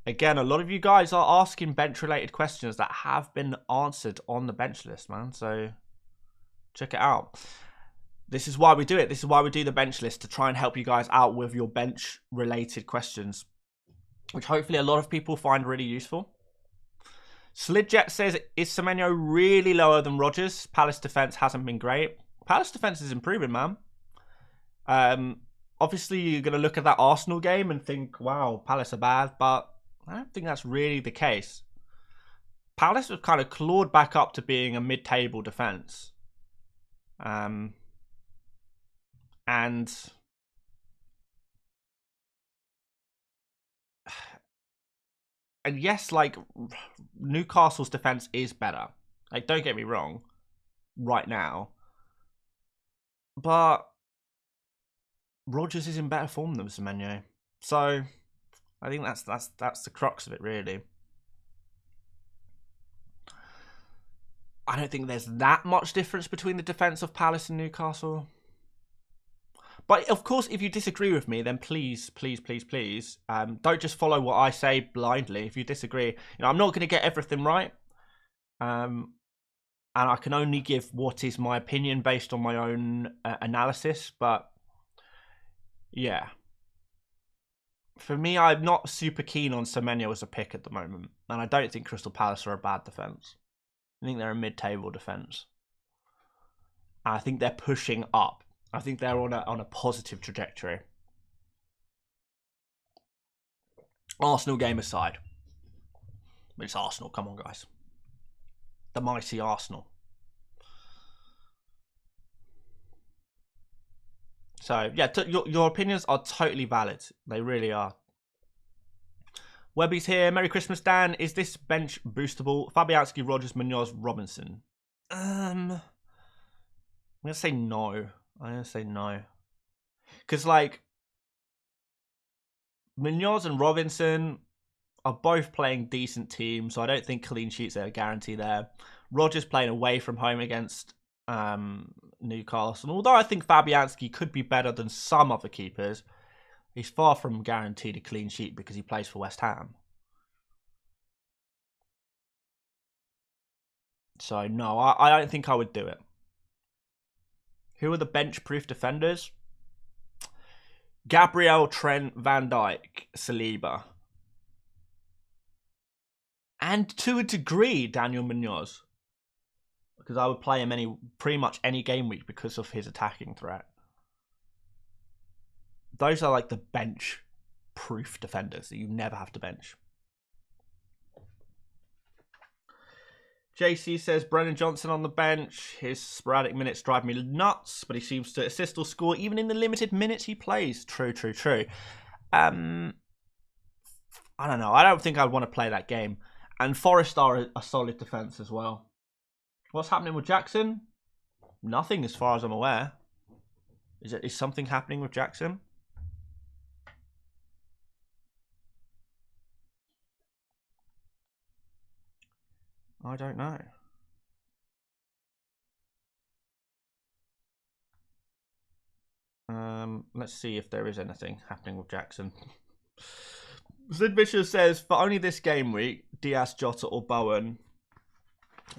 Again, a lot of you guys are asking bench-related questions that have been answered on the bench list, man. So check it out. This is why we do it. This is why we do the bench list, to try and help you guys out with your bench-related questions, which hopefully a lot of people find really useful. Slidjet says, is Semenyo really lower than Rodgers? Palace defense hasn't been great. Palace defense is improving, man. Obviously, you're going to look at that Arsenal game and think, wow, Palace are bad, but I don't think that's really the case. Palace have kind of clawed back up to being a mid-table defense. And yes, like, Newcastle's defense is better. Like, don't get me wrong, right now. But Rodgers is in better form than Semenyo. So I think that's the crux of it, really. I don't think there's that much difference between the defense of Palace and Newcastle. But of course, if you disagree with me, then please, don't just follow what I say blindly. If you disagree, I'm not going to get everything right. And I can only give what is my opinion based on my own analysis. But yeah, for me, I'm not super keen on Semenyo as a pick at the moment. And I don't think Crystal Palace are a bad defence. I think they're a mid-table defence. I think they're pushing up. I think they're on a positive trajectory. Arsenal game aside. But it's Arsenal. Come on, guys. The mighty Arsenal. So, yeah, your opinions are totally valid. They really are. Webby's here. Merry Christmas, Dan. Is this bench boostable? Fabianski, Rodgers, Munoz, Robinson. I'm going to say no. Because, like, Munoz and Robinson are both playing decent teams, so I don't think clean sheets are a guarantee there. Rodgers playing away from home against Newcastle. And although I think Fabianski could be better than some other keepers, he's far from guaranteed a clean sheet because he plays for West Ham. So, no, I don't think I would do it. Who are the bench-proof defenders? Gabriel, Trent, Van Dijk, Saliba. And to a degree, Daniel Munoz. Because I would play him pretty much any game week because of his attacking threat. Those are like the bench-proof defenders that you never have to bench. JC says, Brennan Johnson on the bench. His sporadic minutes drive me nuts, but he seems to assist or score even in the limited minutes he plays. True. I don't know. I don't think I'd want to play that game. And Forest are a solid defence as well. What's happening with Jackson? Nothing as far as I'm aware. Is something happening with Jackson? I don't know. Let's see if there is anything happening with Jackson. Sid Vicious says, for only this game week, Diaz, Jota or Bowen,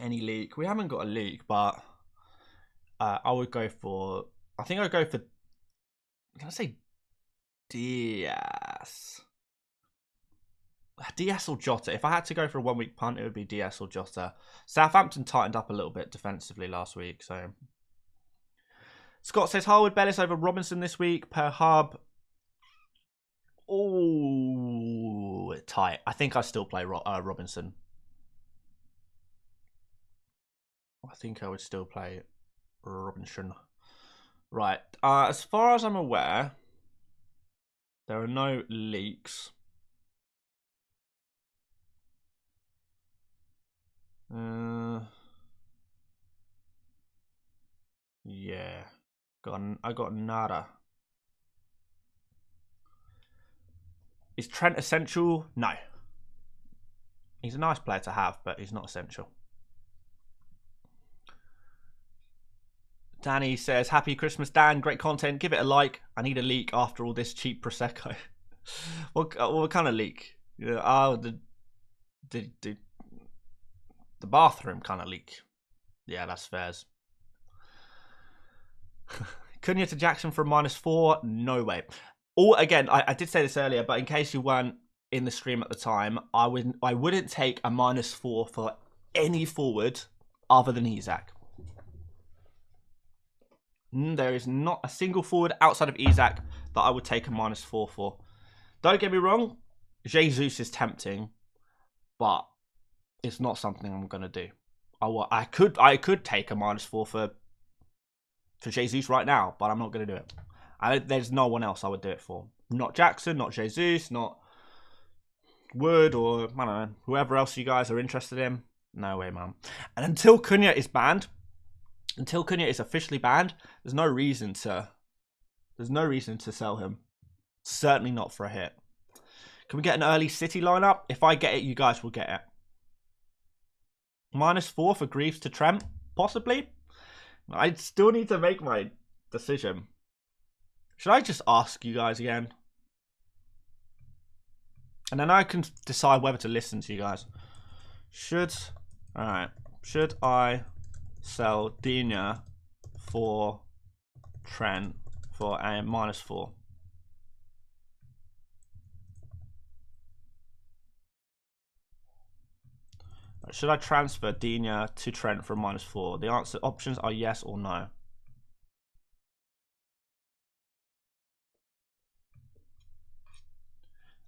any leak? We haven't got a leak, but I would go for... I think I'd go for... Can I say Diaz? Diaz or Jota? If I had to go for a 1 week punt, it would be Diaz or Jota. Southampton tightened up a little bit defensively last week, so... Scott says, Harwood Bellis over Robinson this week per hub. Oh, tight. I think I still play Robinson. I think I would still play Robinson. Right. As far as I'm aware, there are no leaks. Yeah. I got nada. Is Trent essential? No. He's a nice player to have, but he's not essential. Danny says, happy Christmas, Dan. Great content. Give it a like. I need a leak after all this cheap Prosecco. what kind of leak? Oh, the bathroom kind of leak. Yeah, that's fairs. Cunha to Jackson for a -4? No way. Again, I did say this earlier, but in case you weren't in the stream at the time, I wouldn't take a -4 for any forward other than Isak. There is not a single forward outside of Isak that I would take a -4 for. Don't get me wrong, Jesus is tempting, but it's not something I'm gonna do. I could take a -4 for Jesus right now, but I'm not gonna do it. There's no one else I would do it for. Not Jackson, not Jesus, not Wood, or I don't know, whoever else you guys are interested in. No way, man. And until Cunha is banned, until Cunha is officially banned, there's no reason to sell him. Certainly not for a hit. Can we get an early City lineup? If I get it, you guys will get it. -4 for Greaves to Trent, possibly. I still need to make my decision. Should I just ask you guys again? And then I can decide whether to listen to you guys. Should I sell Digne for Trent for a -4? Should I transfer Digne to Trent for a -4? The options are yes or no.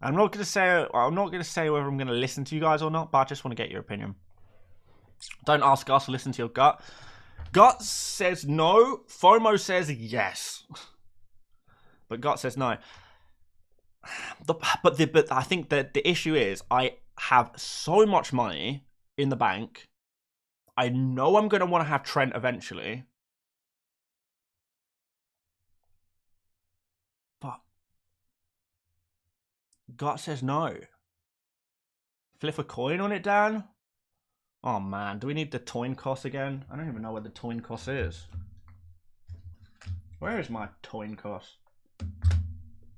I'm not gonna say whether I'm gonna listen to you guys or not, but I just want to get your opinion. Don't ask us, listen to your gut. Gut says no. FOMO says yes. But gut says no. But I think that the issue is I have so much money in the bank. I know I'm going to want to have Trent eventually. But gut says no. Flip a coin on it, Dan? Oh, man. Do we need the coin cost again? I don't even know where the coin cost is. Where is my coin cost?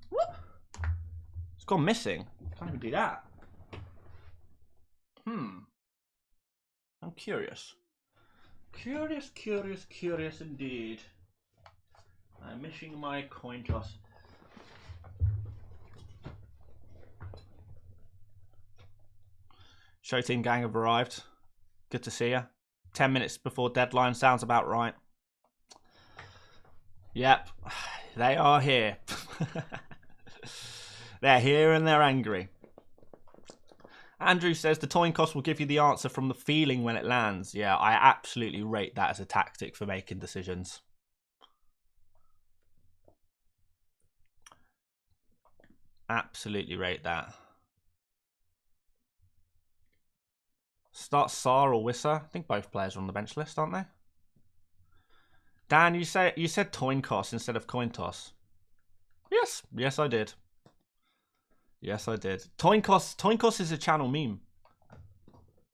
What? It's gone missing. Can't even do that. I'm curious. Curious indeed. I'm missing my coin toss. Show team gang have arrived. Good to see you. 10 minutes before deadline sounds about right. Yep, they are here. They're here and they're angry. Andrew says the coin cost will give you the answer from the feeling when it lands. Yeah, I absolutely rate that as a tactic for making decisions. Absolutely rate that. Start Sarr or Wissa. I think both players are on the bench list, aren't they? Dan, you said coin toss instead of coin toss. Yes, I did. Yes, I did. Coin toss is a channel meme.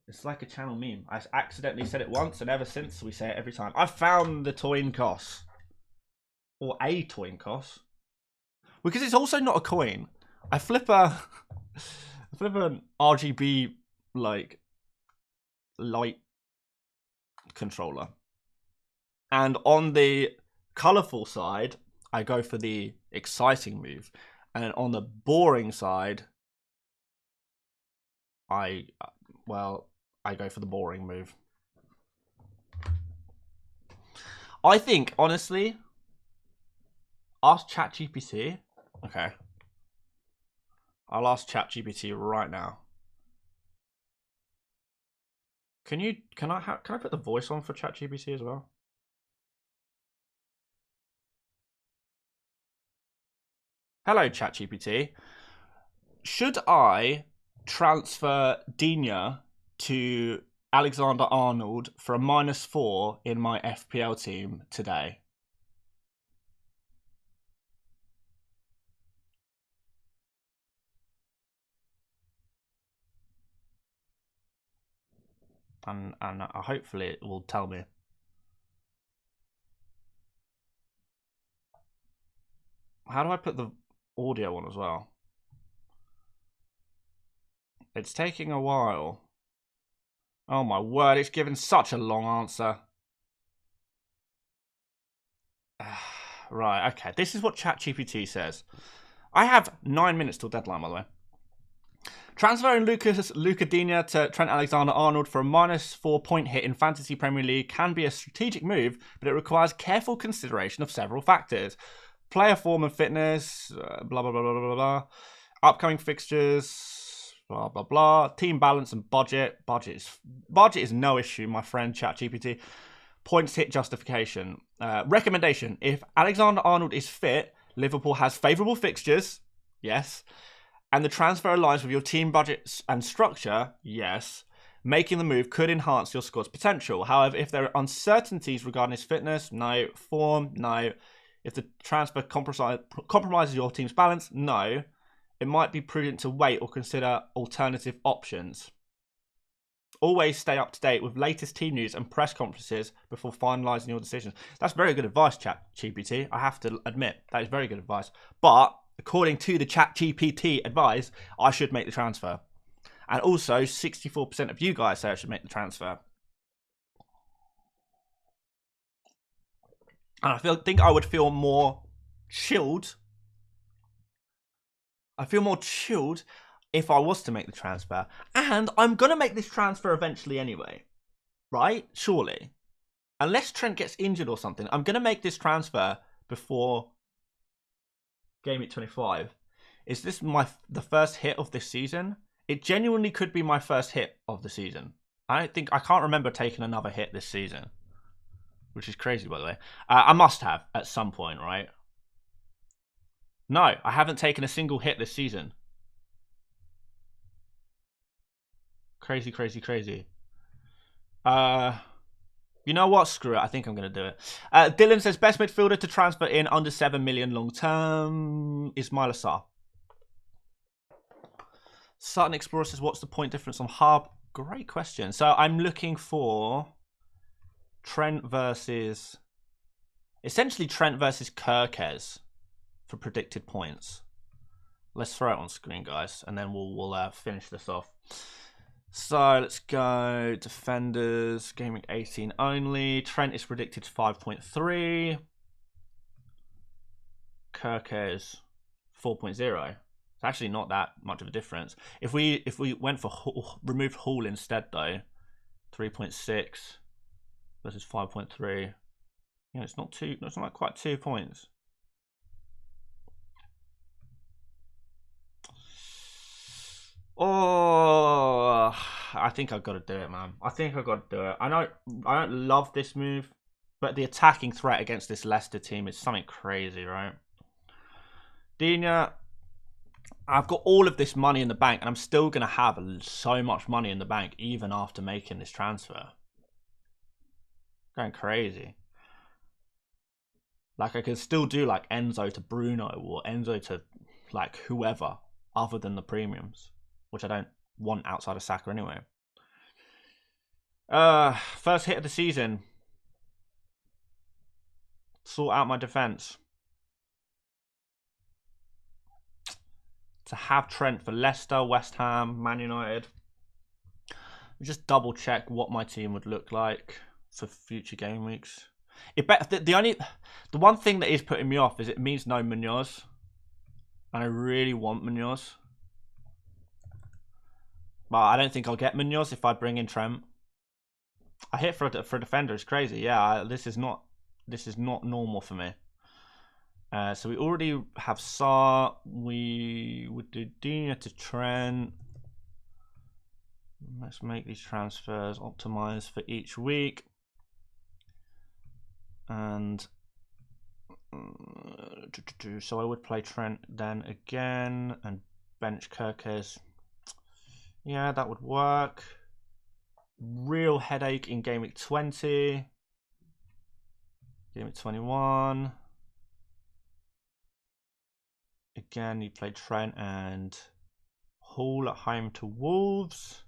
It's like a channel meme. I accidentally said it once, and ever since we say it every time. I found the coin toss, or a coin toss, because it's also not a coin. I flip an RGB like light controller, and on the colorful side I go for the exciting move, and on the boring side I go for the boring move. I think honestly, ask ChatGPT. Okay, I'll ask ChatGPT right now. Can I put the voice on for ChatGPT as well? Hello, ChatGPT. Should I transfer Digne to Alexander-Arnold for a -4 in my FPL team today? And hopefully it will tell me. How do I put the audio on as well? It's taking a while. Oh my word, it's given such a long answer. Right, okay. This is what ChatGPT says. I have 9 minutes till deadline, by the way. Transferring Luca Digne to Trent Alexander-Arnold for a -4 point hit in Fantasy Premier League can be a strategic move, but it requires careful consideration of several factors. Player form and fitness, blah, blah, blah, blah, blah, blah. Upcoming fixtures, blah, blah, blah. Team balance and budget. Budget is no issue, my friend, ChatGPT. Points hit justification. Recommendation. If Alexander-Arnold is fit, Liverpool has favourable fixtures. Yes. And the transfer aligns with your team budgets and structure. Yes. Making the move could enhance your squad's potential. However, if there are uncertainties regarding his fitness, no. Form, no. If the transfer compromises your team's balance, no. It might be prudent to wait or consider alternative options. Always stay up to date with latest team news and press conferences before finalising your decisions. That's very good advice, ChatGPT. I have to admit, that is very good advice. But according to the ChatGPT advice, I should make the transfer. And also, 64% of you guys say I should make the transfer. And I think I would feel more chilled. I feel more chilled if I was to make the transfer. And I'm going to make this transfer eventually anyway. Right? Surely. Unless Trent gets injured or something, I'm going to make this transfer before Gameweek 25. Is this the first hit of this season? It genuinely could be my first hit of the season. I can't remember taking another hit this season. Which is crazy, by the way. I must have at some point, right? No, I haven't taken a single hit this season. Crazy, crazy, crazy. You know what? Screw it. I think I'm going to do it. Dylan says, best midfielder to transfer in under 7 million long term is Ismail Assar. Sutton Explorer says, what's the point difference on Hub? Great question. So I'm looking for Trent versus... essentially Trent versus Kirkes for predicted points. Let's throw it on screen, guys, and then we'll finish this off. So let's go defenders, Gameweek 18 only. Trent is predicted 5.3. Kirkes 4.0. It's actually not that much of a difference. If we went for remove Hall instead though, 3.6 versus 5.3. Yeah, it's not quite 2 points. Oh, I think I've got to do it, man. I think I've got to do it. I don't love this move, but the attacking threat against this Leicester team is something crazy, right? Digne, I've got all of this money in the bank, and I'm still going to have so much money in the bank even after making this transfer. Going crazy. Like, I could still do, like, Enzo to Bruno or Enzo to, like, whoever other than the premiums, which I don't want outside of Saka anyway. First hit of the season. Sort out my defence. To have Trent for Leicester, West Ham, Man United. Just double check what my team would look like for future game weeks. The one thing that is putting me off is it means no Munoz, and I really want Munoz, but I don't think I'll get Munoz if I bring in Trent. I hit for a defender. It's crazy. Yeah, this is not normal for me. So we already have Sarr. We would do Dina to Trent. Let's make these transfers optimized for each week. And so I would play Trent then again and bench Kirkes. Yeah, that would work. Real headache in Game Week 20. Game Week 21. Again, you play Trent and Hall at home to Wolves.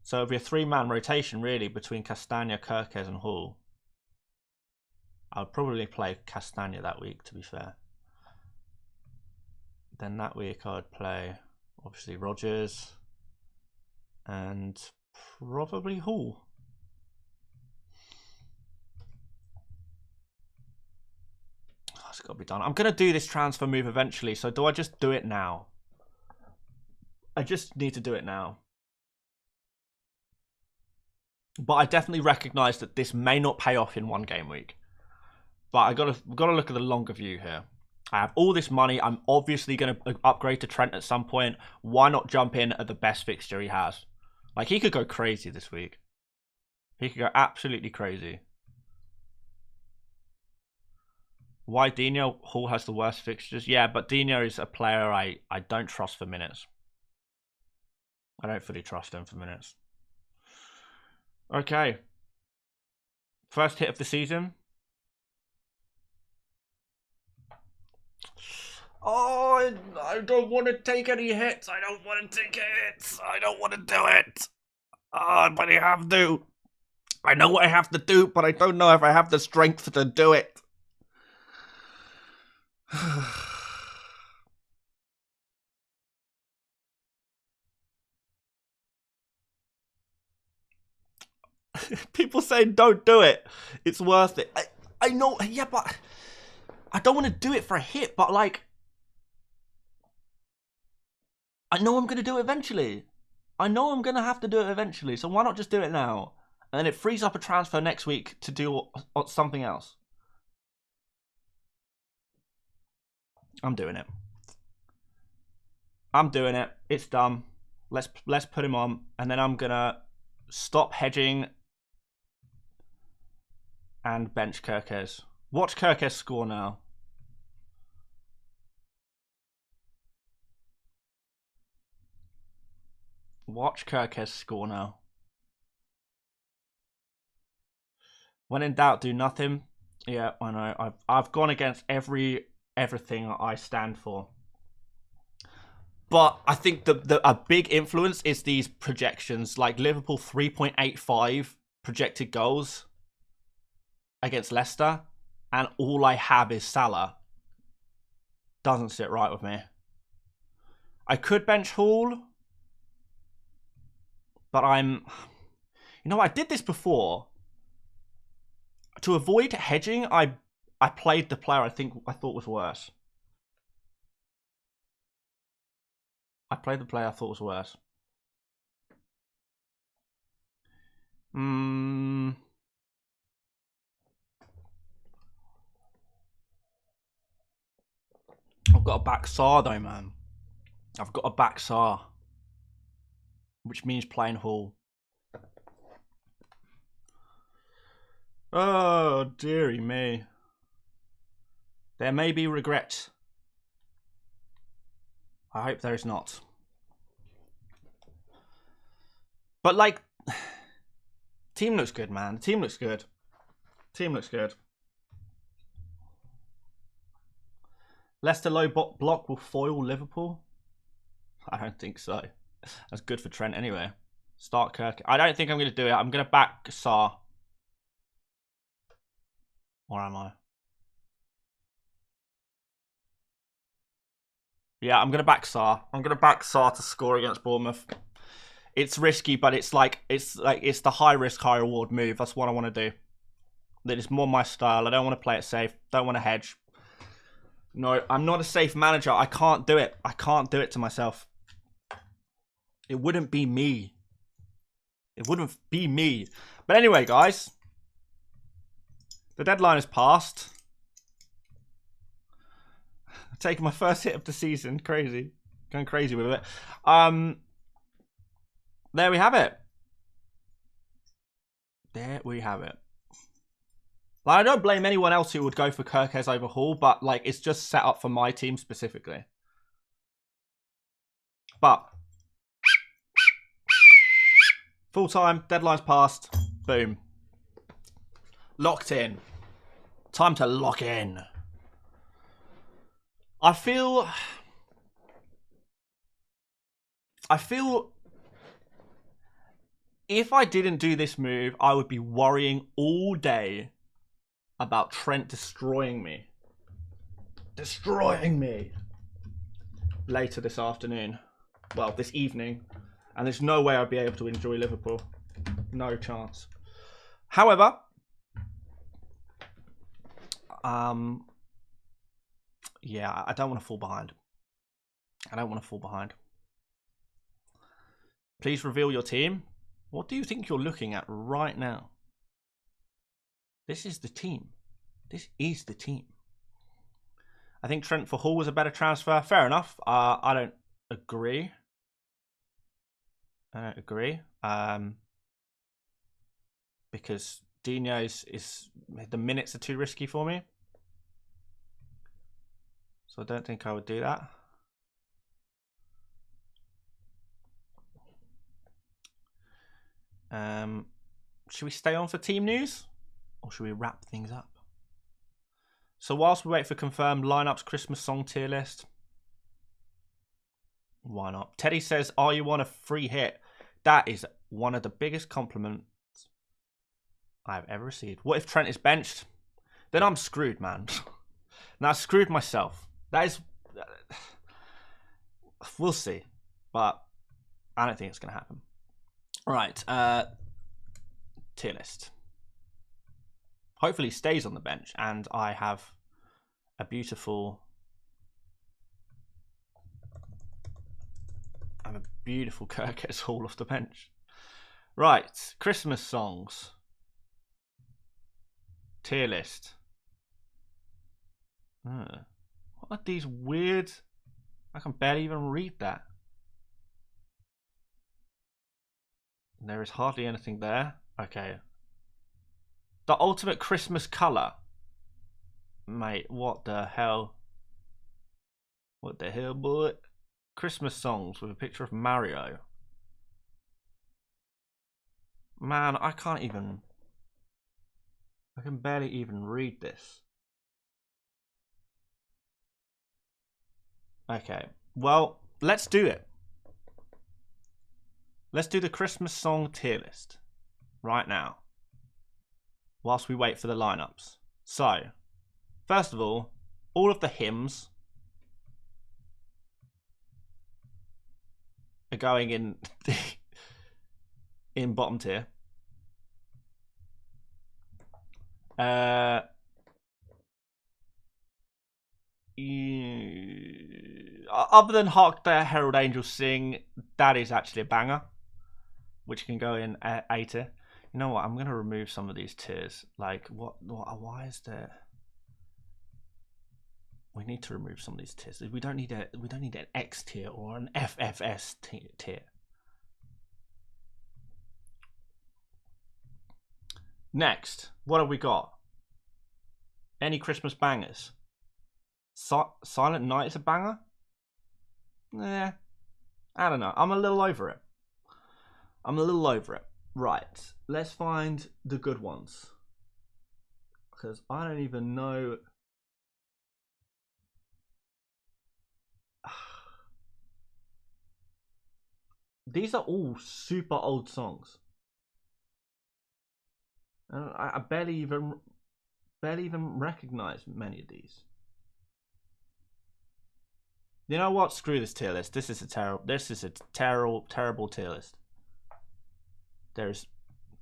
So it'll be a 3-man rotation, really, between Castagna, Kirkes and Hall. I would probably play Castagna that week, to be fair. Then that week I would play, obviously, Rodgers and probably Hall. Oh, it's got to be done. I'm going to do this transfer move eventually, so do I just do it now? I just need to do it now. But I definitely recognise that this may not pay off in one game week. But I gotta look at the longer view here. I have all this money. I'm obviously going to upgrade to Trent at some point. Why not jump in at the best fixture he has? Like, he could go crazy this week. He could go absolutely crazy. Why Dino? Hall has the worst fixtures. Yeah, but Dino is a player I don't trust for minutes. I don't fully trust him for minutes. Okay. First hit of the season. Oh, I don't want to take any hits. I don't want to take hits. I don't want to do it. Oh, but I have to. I know what I have to do, but I don't know if I have the strength to do it. People saying don't do it. It's worth it. I know, yeah, but I don't want to do it for a hit, but like, I know I'm going to do it eventually. I know I'm going to have to do it eventually, so why not just do it now? And then it frees up a transfer next week to do something else. I'm doing it. I'm doing it. It's done. Let's put him on, and then I'm going to stop hedging and bench Kirkes. Watch Kirkes score now. Watch Kirkes score now. When in doubt, do nothing. Yeah, I know. I've gone against everything I stand for. But I think a big influence is these projections, like Liverpool 3.85 projected goals against Leicester, and all I have is Salah. Doesn't sit right with me. I could bench Hall, but you know, I did this before. To avoid hedging, I played the player I thought was worse. I played the player I thought was worse. I've got a back Sarr though, man. I've got a back Sarr, which means playing Hall. Oh, dearie me. There may be regrets. I hope there is not. But, like, team looks good, man. The team looks good. Team looks good. Leicester low block will foil Liverpool. I don't think so. That's good for Trent anyway. Start Kirk. I don't think I'm going to do it. I'm going to back Saar. Or am I? Yeah, I'm going to back Saar. I'm going to back Saar to score against Bournemouth. It's risky, but it's the high risk, high reward move. That's what I want to do. That is more my style. I don't want to play it safe. Don't want to hedge. No, I'm not a safe manager. I can't do it. I can't do it to myself. It wouldn't be me. It wouldn't be me. But anyway, guys. The deadline has passed. Taking my first hit of the season. Crazy. Going crazy with it. There we have it. There we have it. Like, I don't blame anyone else who would go for Kirkes over Hall, but like it's just set up for my team specifically. But full time, deadline's passed. Boom. Locked in. Time to lock in. I feel if I didn't do this move, I would be worrying all day about Trent destroying me. Destroying me. Later this afternoon. Well, this evening. And there's no way I'd be able to enjoy Liverpool. No chance. However, yeah, I don't want to fall behind. I don't want to fall behind. Please reveal your team. What do you think you're looking at right now? This is the team. This is the team. I think Trent for Hall was a better transfer. Fair enough. I don't agree. I don't agree. Because Dino's is the minutes are too risky for me. So I don't think I would do that. Should we stay on for team news? Or should we wrap things up? So whilst we wait for confirmed lineups, Christmas song tier list. Why not? Teddy says, are you on a free hit? That is one of the biggest compliments I've ever received. What if Trent is benched? Then I'm screwed, man. Now I screwed myself. That is... We'll see. But I don't think it's going to happen. Right. Tier list. Hopefully he stays on the bench and I have a beautiful Kirkes Hall off the bench. Right, Christmas songs. Tier list. What are these weird... I can barely even read that. There is hardly anything there. Okay. The ultimate Christmas colour. Mate, what the hell? What the hell, boy? Christmas songs with a picture of Mario. Man, I can't even... I can barely even read this. Okay, well, let's do it. Let's do the Christmas song tier list right now, whilst we wait for the lineups. So, first of all of the hymns are going in in bottom tier. Other than Hark the Herald Angels Sing, that is actually a banger, which can go in A tier. You know what? I'm gonna remove some of these tiers. Like, why is there? We need to remove some of these tiers. We don't need an X tier or an FFS tier. Next, what have we got? Any Christmas bangers? Silent Night is a banger? Nah, I don't know. I'm a little over it. Right, let's find the good ones. Because I don't even know These are all super old songs. I barely even recognize many of these. You know what? Screw this tier list. This is a terrible tier list. There's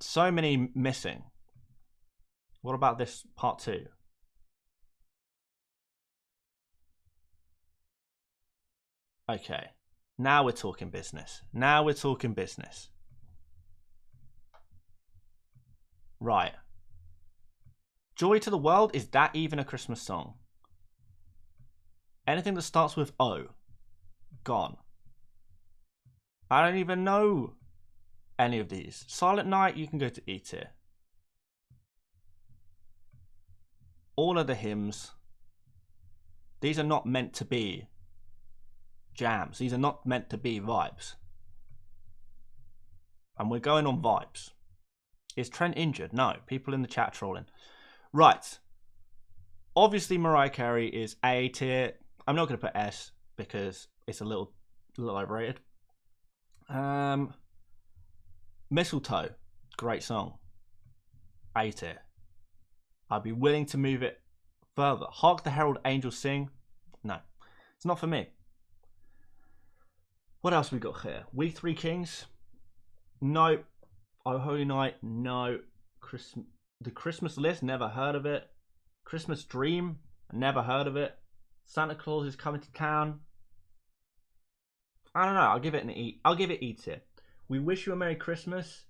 so many missing. What about this part 2? Okay. Now we're talking business. Right. Joy to the World, is that even a Christmas song? Anything that starts with O, gone. I don't even know any of these. Silent Night, you can go to E tier. All of the hymns, these are not meant to be jams. These are not meant to be vibes. And we're going on vibes. Is Trent injured? No. People in the chat trolling. Right. Obviously, Mariah Carey is A tier. I'm not going to put S because it's a little overrated. Mistletoe, great song. A tier. I'd be willing to move it further. Hark the Herald Angels Sing. No, it's not for me. What else we got here? We Three Kings. No. Oh Holy Night. No. The Christmas List. Never heard of it. Christmas Dream. Never heard of it. Santa Claus is Coming to Town. I don't know. I'll give it an E. I'll give it E tier. We Wish You a Merry Christmas.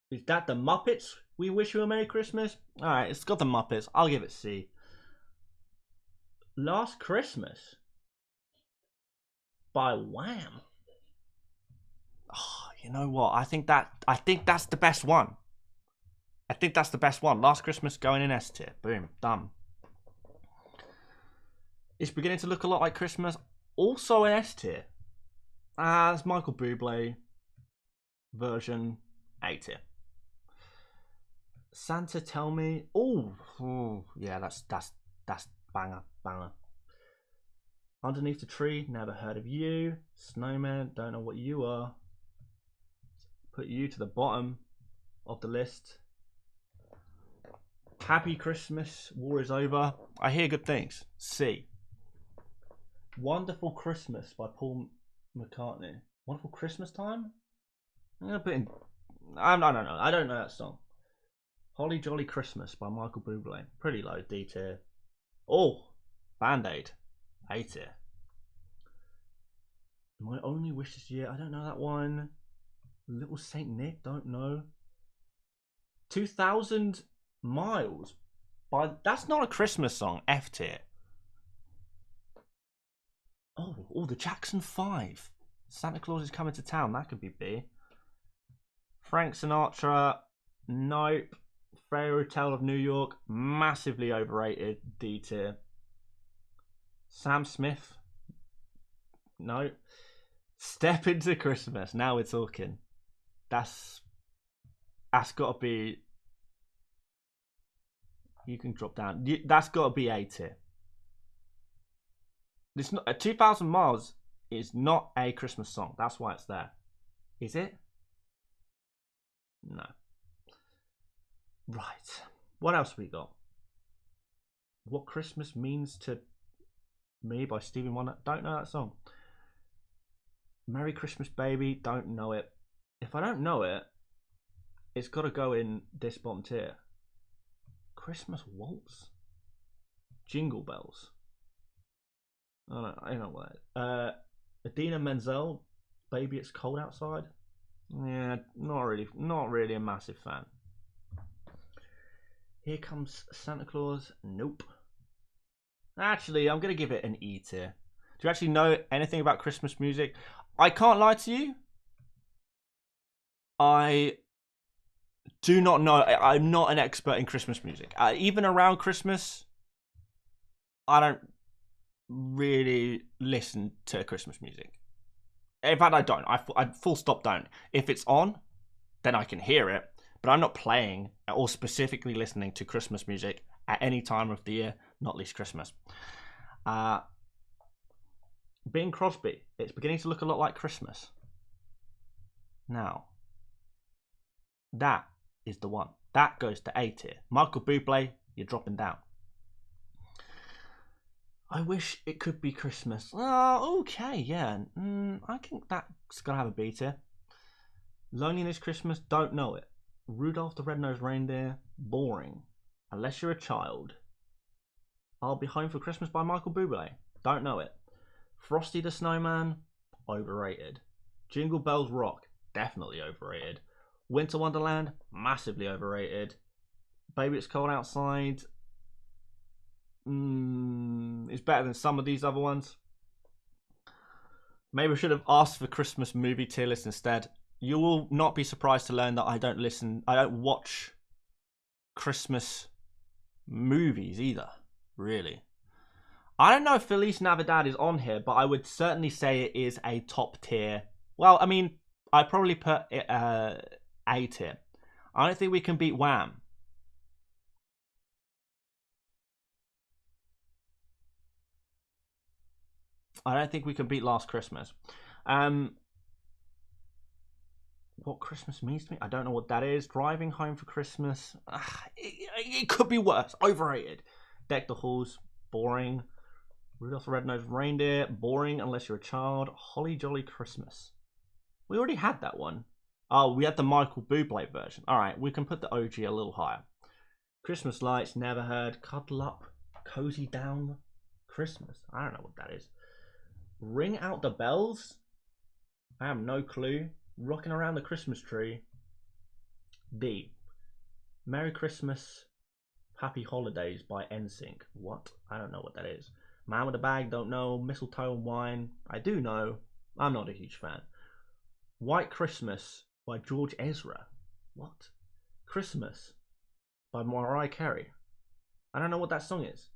Is that the Muppets? We Wish You a Merry Christmas. All right, it's got the Muppets. I'll give it C. Last Christmas by Wham. Oh, you know what? I think that's the best one. Last Christmas going in S tier. Boom, done. It's beginning to look a lot like Christmas. Also an S tier. That's Michael Bublé version. A tier. Santa Tell Me. Oh, yeah, that's banger. Underneath the Tree. Never heard of you. Snowman. Don't know what you are. Put you to the bottom of the list. Happy Christmas. War is over. I hear good things. C. Wonderful Christmas by Paul McCartney. Wonderful Christmas Time? I'm gonna put in. I don't know. I don't know that song. Holly Jolly Christmas by Michael Bublé. Pretty low. D tier. Oh, Band-Aid. A tier. My Only Wish This Year. I don't know that one. Little Saint Nick. Don't know. 2,000 Miles by. That's not a Christmas song. F tier. Oh, the Jackson 5. Santa Claus is Coming to Town. That could be B. Frank Sinatra. Nope. Fairy Tale of New York. Massively overrated. D tier. Sam Smith. No. Step Into Christmas. Now we're talking. That's got to be. You can drop down. That's got to be A tier. This not 2,000 Miles is not a Christmas song. That's why it's there. Is it? No. Right. What else we got? What Christmas Means to Me by Stevie Wonder. Don't know that song. Merry Christmas Baby. Don't know it. If I don't know it, it's got to go in this bottom tier. Christmas Waltz. Jingle Bells. I don't know what that is. Idina Menzel. Baby It's Cold Outside. Yeah, not really a massive fan. Here Comes Santa Claus. Nope. Actually, I'm going to give it an E tier. Do you actually know anything about Christmas music? I can't lie to you. I do not know. I'm not an expert in Christmas music. Even around Christmas, I don't really listen to Christmas music. In fact, I don't. I full stop don't. If it's on, then I can hear it. But I'm not playing or specifically listening to Christmas music at any time of the year, not least Christmas. Bing Crosby. It's beginning to look a lot like Christmas. Now, that is the one. That goes to A tier. Michael Bublé, you're dropping down. I wish it could be Christmas. Oh, okay, yeah. I think that's going to have a B tier. Loneliness Christmas, don't know it. Rudolph the Red-Nosed Reindeer, boring. Unless you're a child. I'll Be Home for Christmas by Michael Bublé, don't know it. Frosty the Snowman, overrated. Jingle Bells Rock, definitely overrated. Winter Wonderland, massively overrated. Baby It's Cold Outside, it's better than some of these other ones. Maybe I should have asked for Christmas movie tier list instead. You will not be surprised to learn that I don't watch Christmas movies either, really. I don't know if Feliz Navidad is on here, but I would certainly say it is a top tier. Well, I mean, I'd probably put it A tier. I don't think we can beat Wham. I don't think we can beat Last Christmas. What Christmas means to me? I don't know what that is. Driving Home for Christmas. It could be worse. Overrated. Deck the Halls. Boring. Rudolph the Red-Nosed Reindeer. Boring unless you're a child. Holly Jolly Christmas. We already had that one. Oh, we had the Michael Bublé version. Alright, we can put the OG a little higher. Christmas Lights. Never heard. Cuddle Up. Cozy Down. Christmas. I don't know what that is. Ring Out the Bells. I have no clue. Rocking Around the Christmas Tree. D. Merry Christmas, Happy Holidays by NSYNC. What? I don't know what that is. Man with a Bag, don't know. Mistletoe and Wine, I do know. I'm not a huge fan. White Christmas by George Ezra. What? Christmas by Mariah Carey. I don't know what that song is.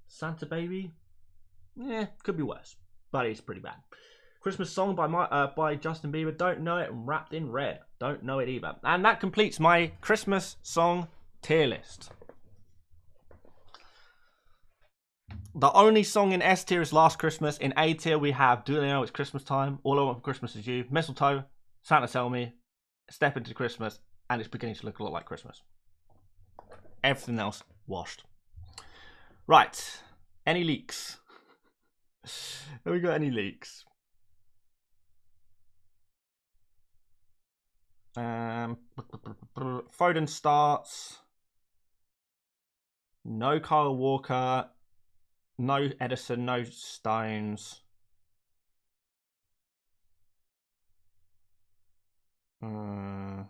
Santa Baby? Yeah, could be worse, but it's pretty bad. Christmas Song by Justin Bieber, don't know it. Wrapped in Red, don't know it either. And that completes my Christmas song tier list. The only song in S tier is Last Christmas. In A tier we have Do They Know It's Christmas Time, All I Want for Christmas Is You, Mistletoe, Santa Tell Me, Step Into Christmas, and It's Beginning to Look a Lot Like Christmas. Everything else washed. Right, any leaks? Have we got any leaks? Foden starts. No Kyle Walker. No Edison. No Stones. And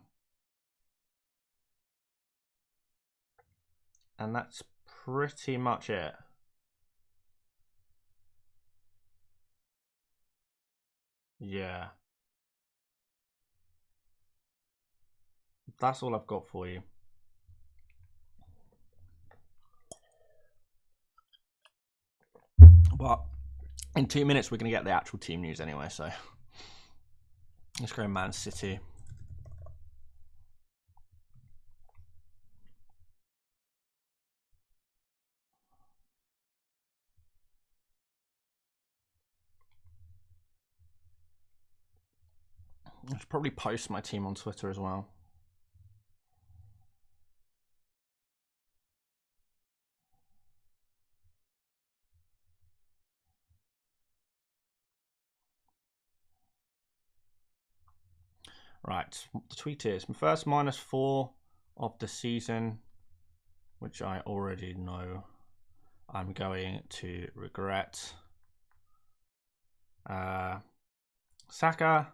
that's pretty much it. Yeah. That's all I've got for you. But in 2 minutes, we're going to get the actual team news anyway, so let's go Man City. I should probably post my team on Twitter as well. Right, the tweet is my first -4 of the season, which I already know I'm going to regret. Saka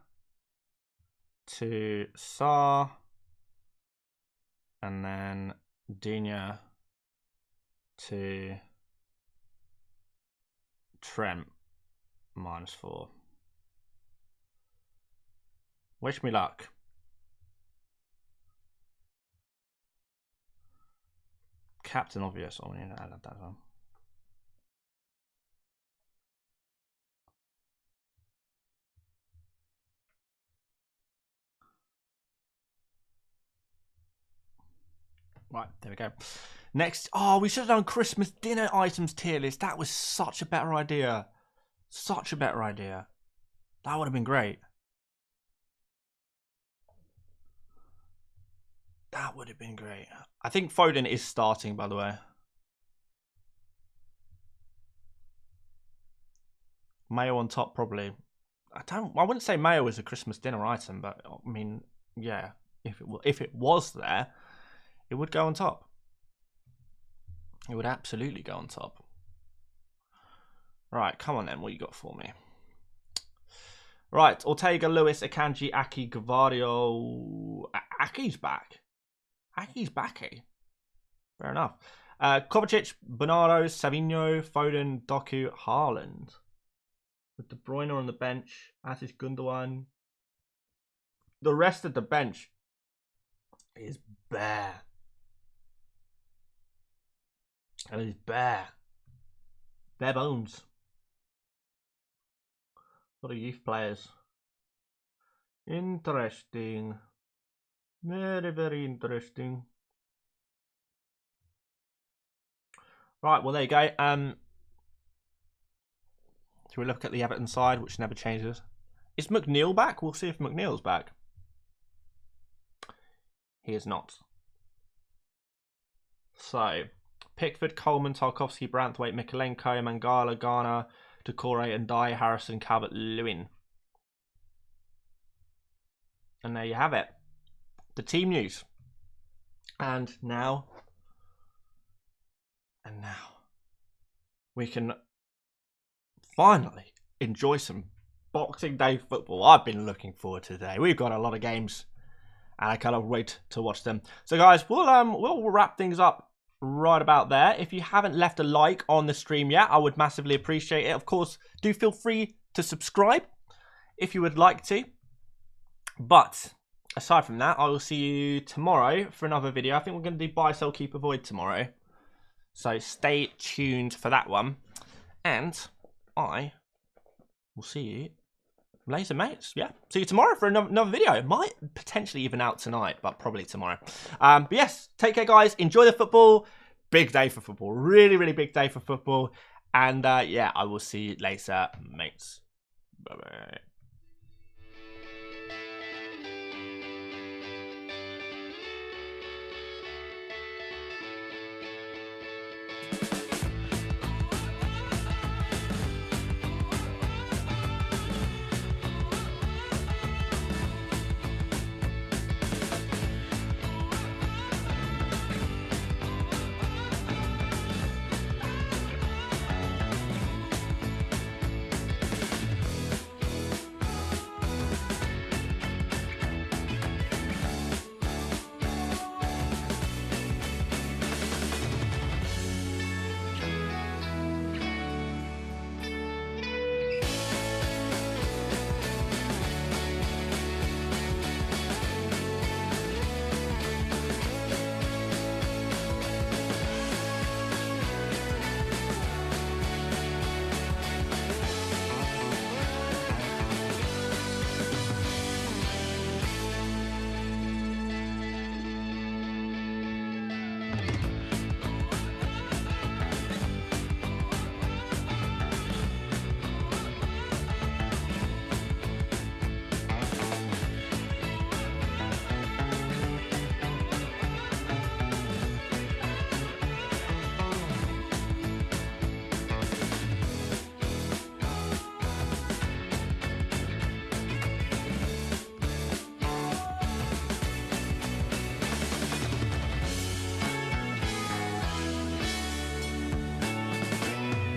to Sarr, and then Digne to Trent, -4. Wish me luck. Captain obvious. Oh, yeah, I love that one. Right, there we go. Next, oh, we should have done Christmas dinner items tier list. That was such a better idea. Such a better idea. That would have been great. That would have been great. I think Foden is starting, by the way. Mayo on top, probably. I wouldn't say mayo is a Christmas dinner item, but I mean, yeah, if it was there, it would go on top. It would absolutely go on top. Right, come on then, what you got for me? Right, Ortega, Lewis, Akanji, Aki, Gavario. Aki's back. Aki's backy. Fair enough. Kovacic, Bernardo, Savinho, Foden, Doku, Haaland. With De Bruyne on the bench, as is Gundogan. The rest of the bench is bare. It is bare. Bare bones. A lot of youth players. Interesting. Very, very interesting. Right, well, there you go. Should we look at the Everton side, which never changes? Is McNeil back? We'll see if McNeil's back. He is not. So, Pickford, Coleman, Tarkowski, Branthwaite, Mikolenko, Mangala, Garner, Decore, and Dye, Harrison, Calvert-Lewin. And there you have it. The team news. And now we can finally enjoy some Boxing Day football. I've been looking forward to today. We've got a lot of games and I cannot wait to watch them. So guys, we'll wrap things up right about there. If you haven't left a like on the stream yet, I would massively appreciate it. Of course, do feel free to subscribe if you would like to. But aside from that, I will see you tomorrow for another video. I think we're going to do buy, sell, keep, avoid tomorrow. So stay tuned for that one. And I will see you later, mates. Yeah, see you tomorrow for another video. It might potentially even out tonight, but probably tomorrow. But yes, take care, guys. Enjoy the football. Big day for football. Really, really big day for football. And yeah, I will see you later, mates. Bye-bye.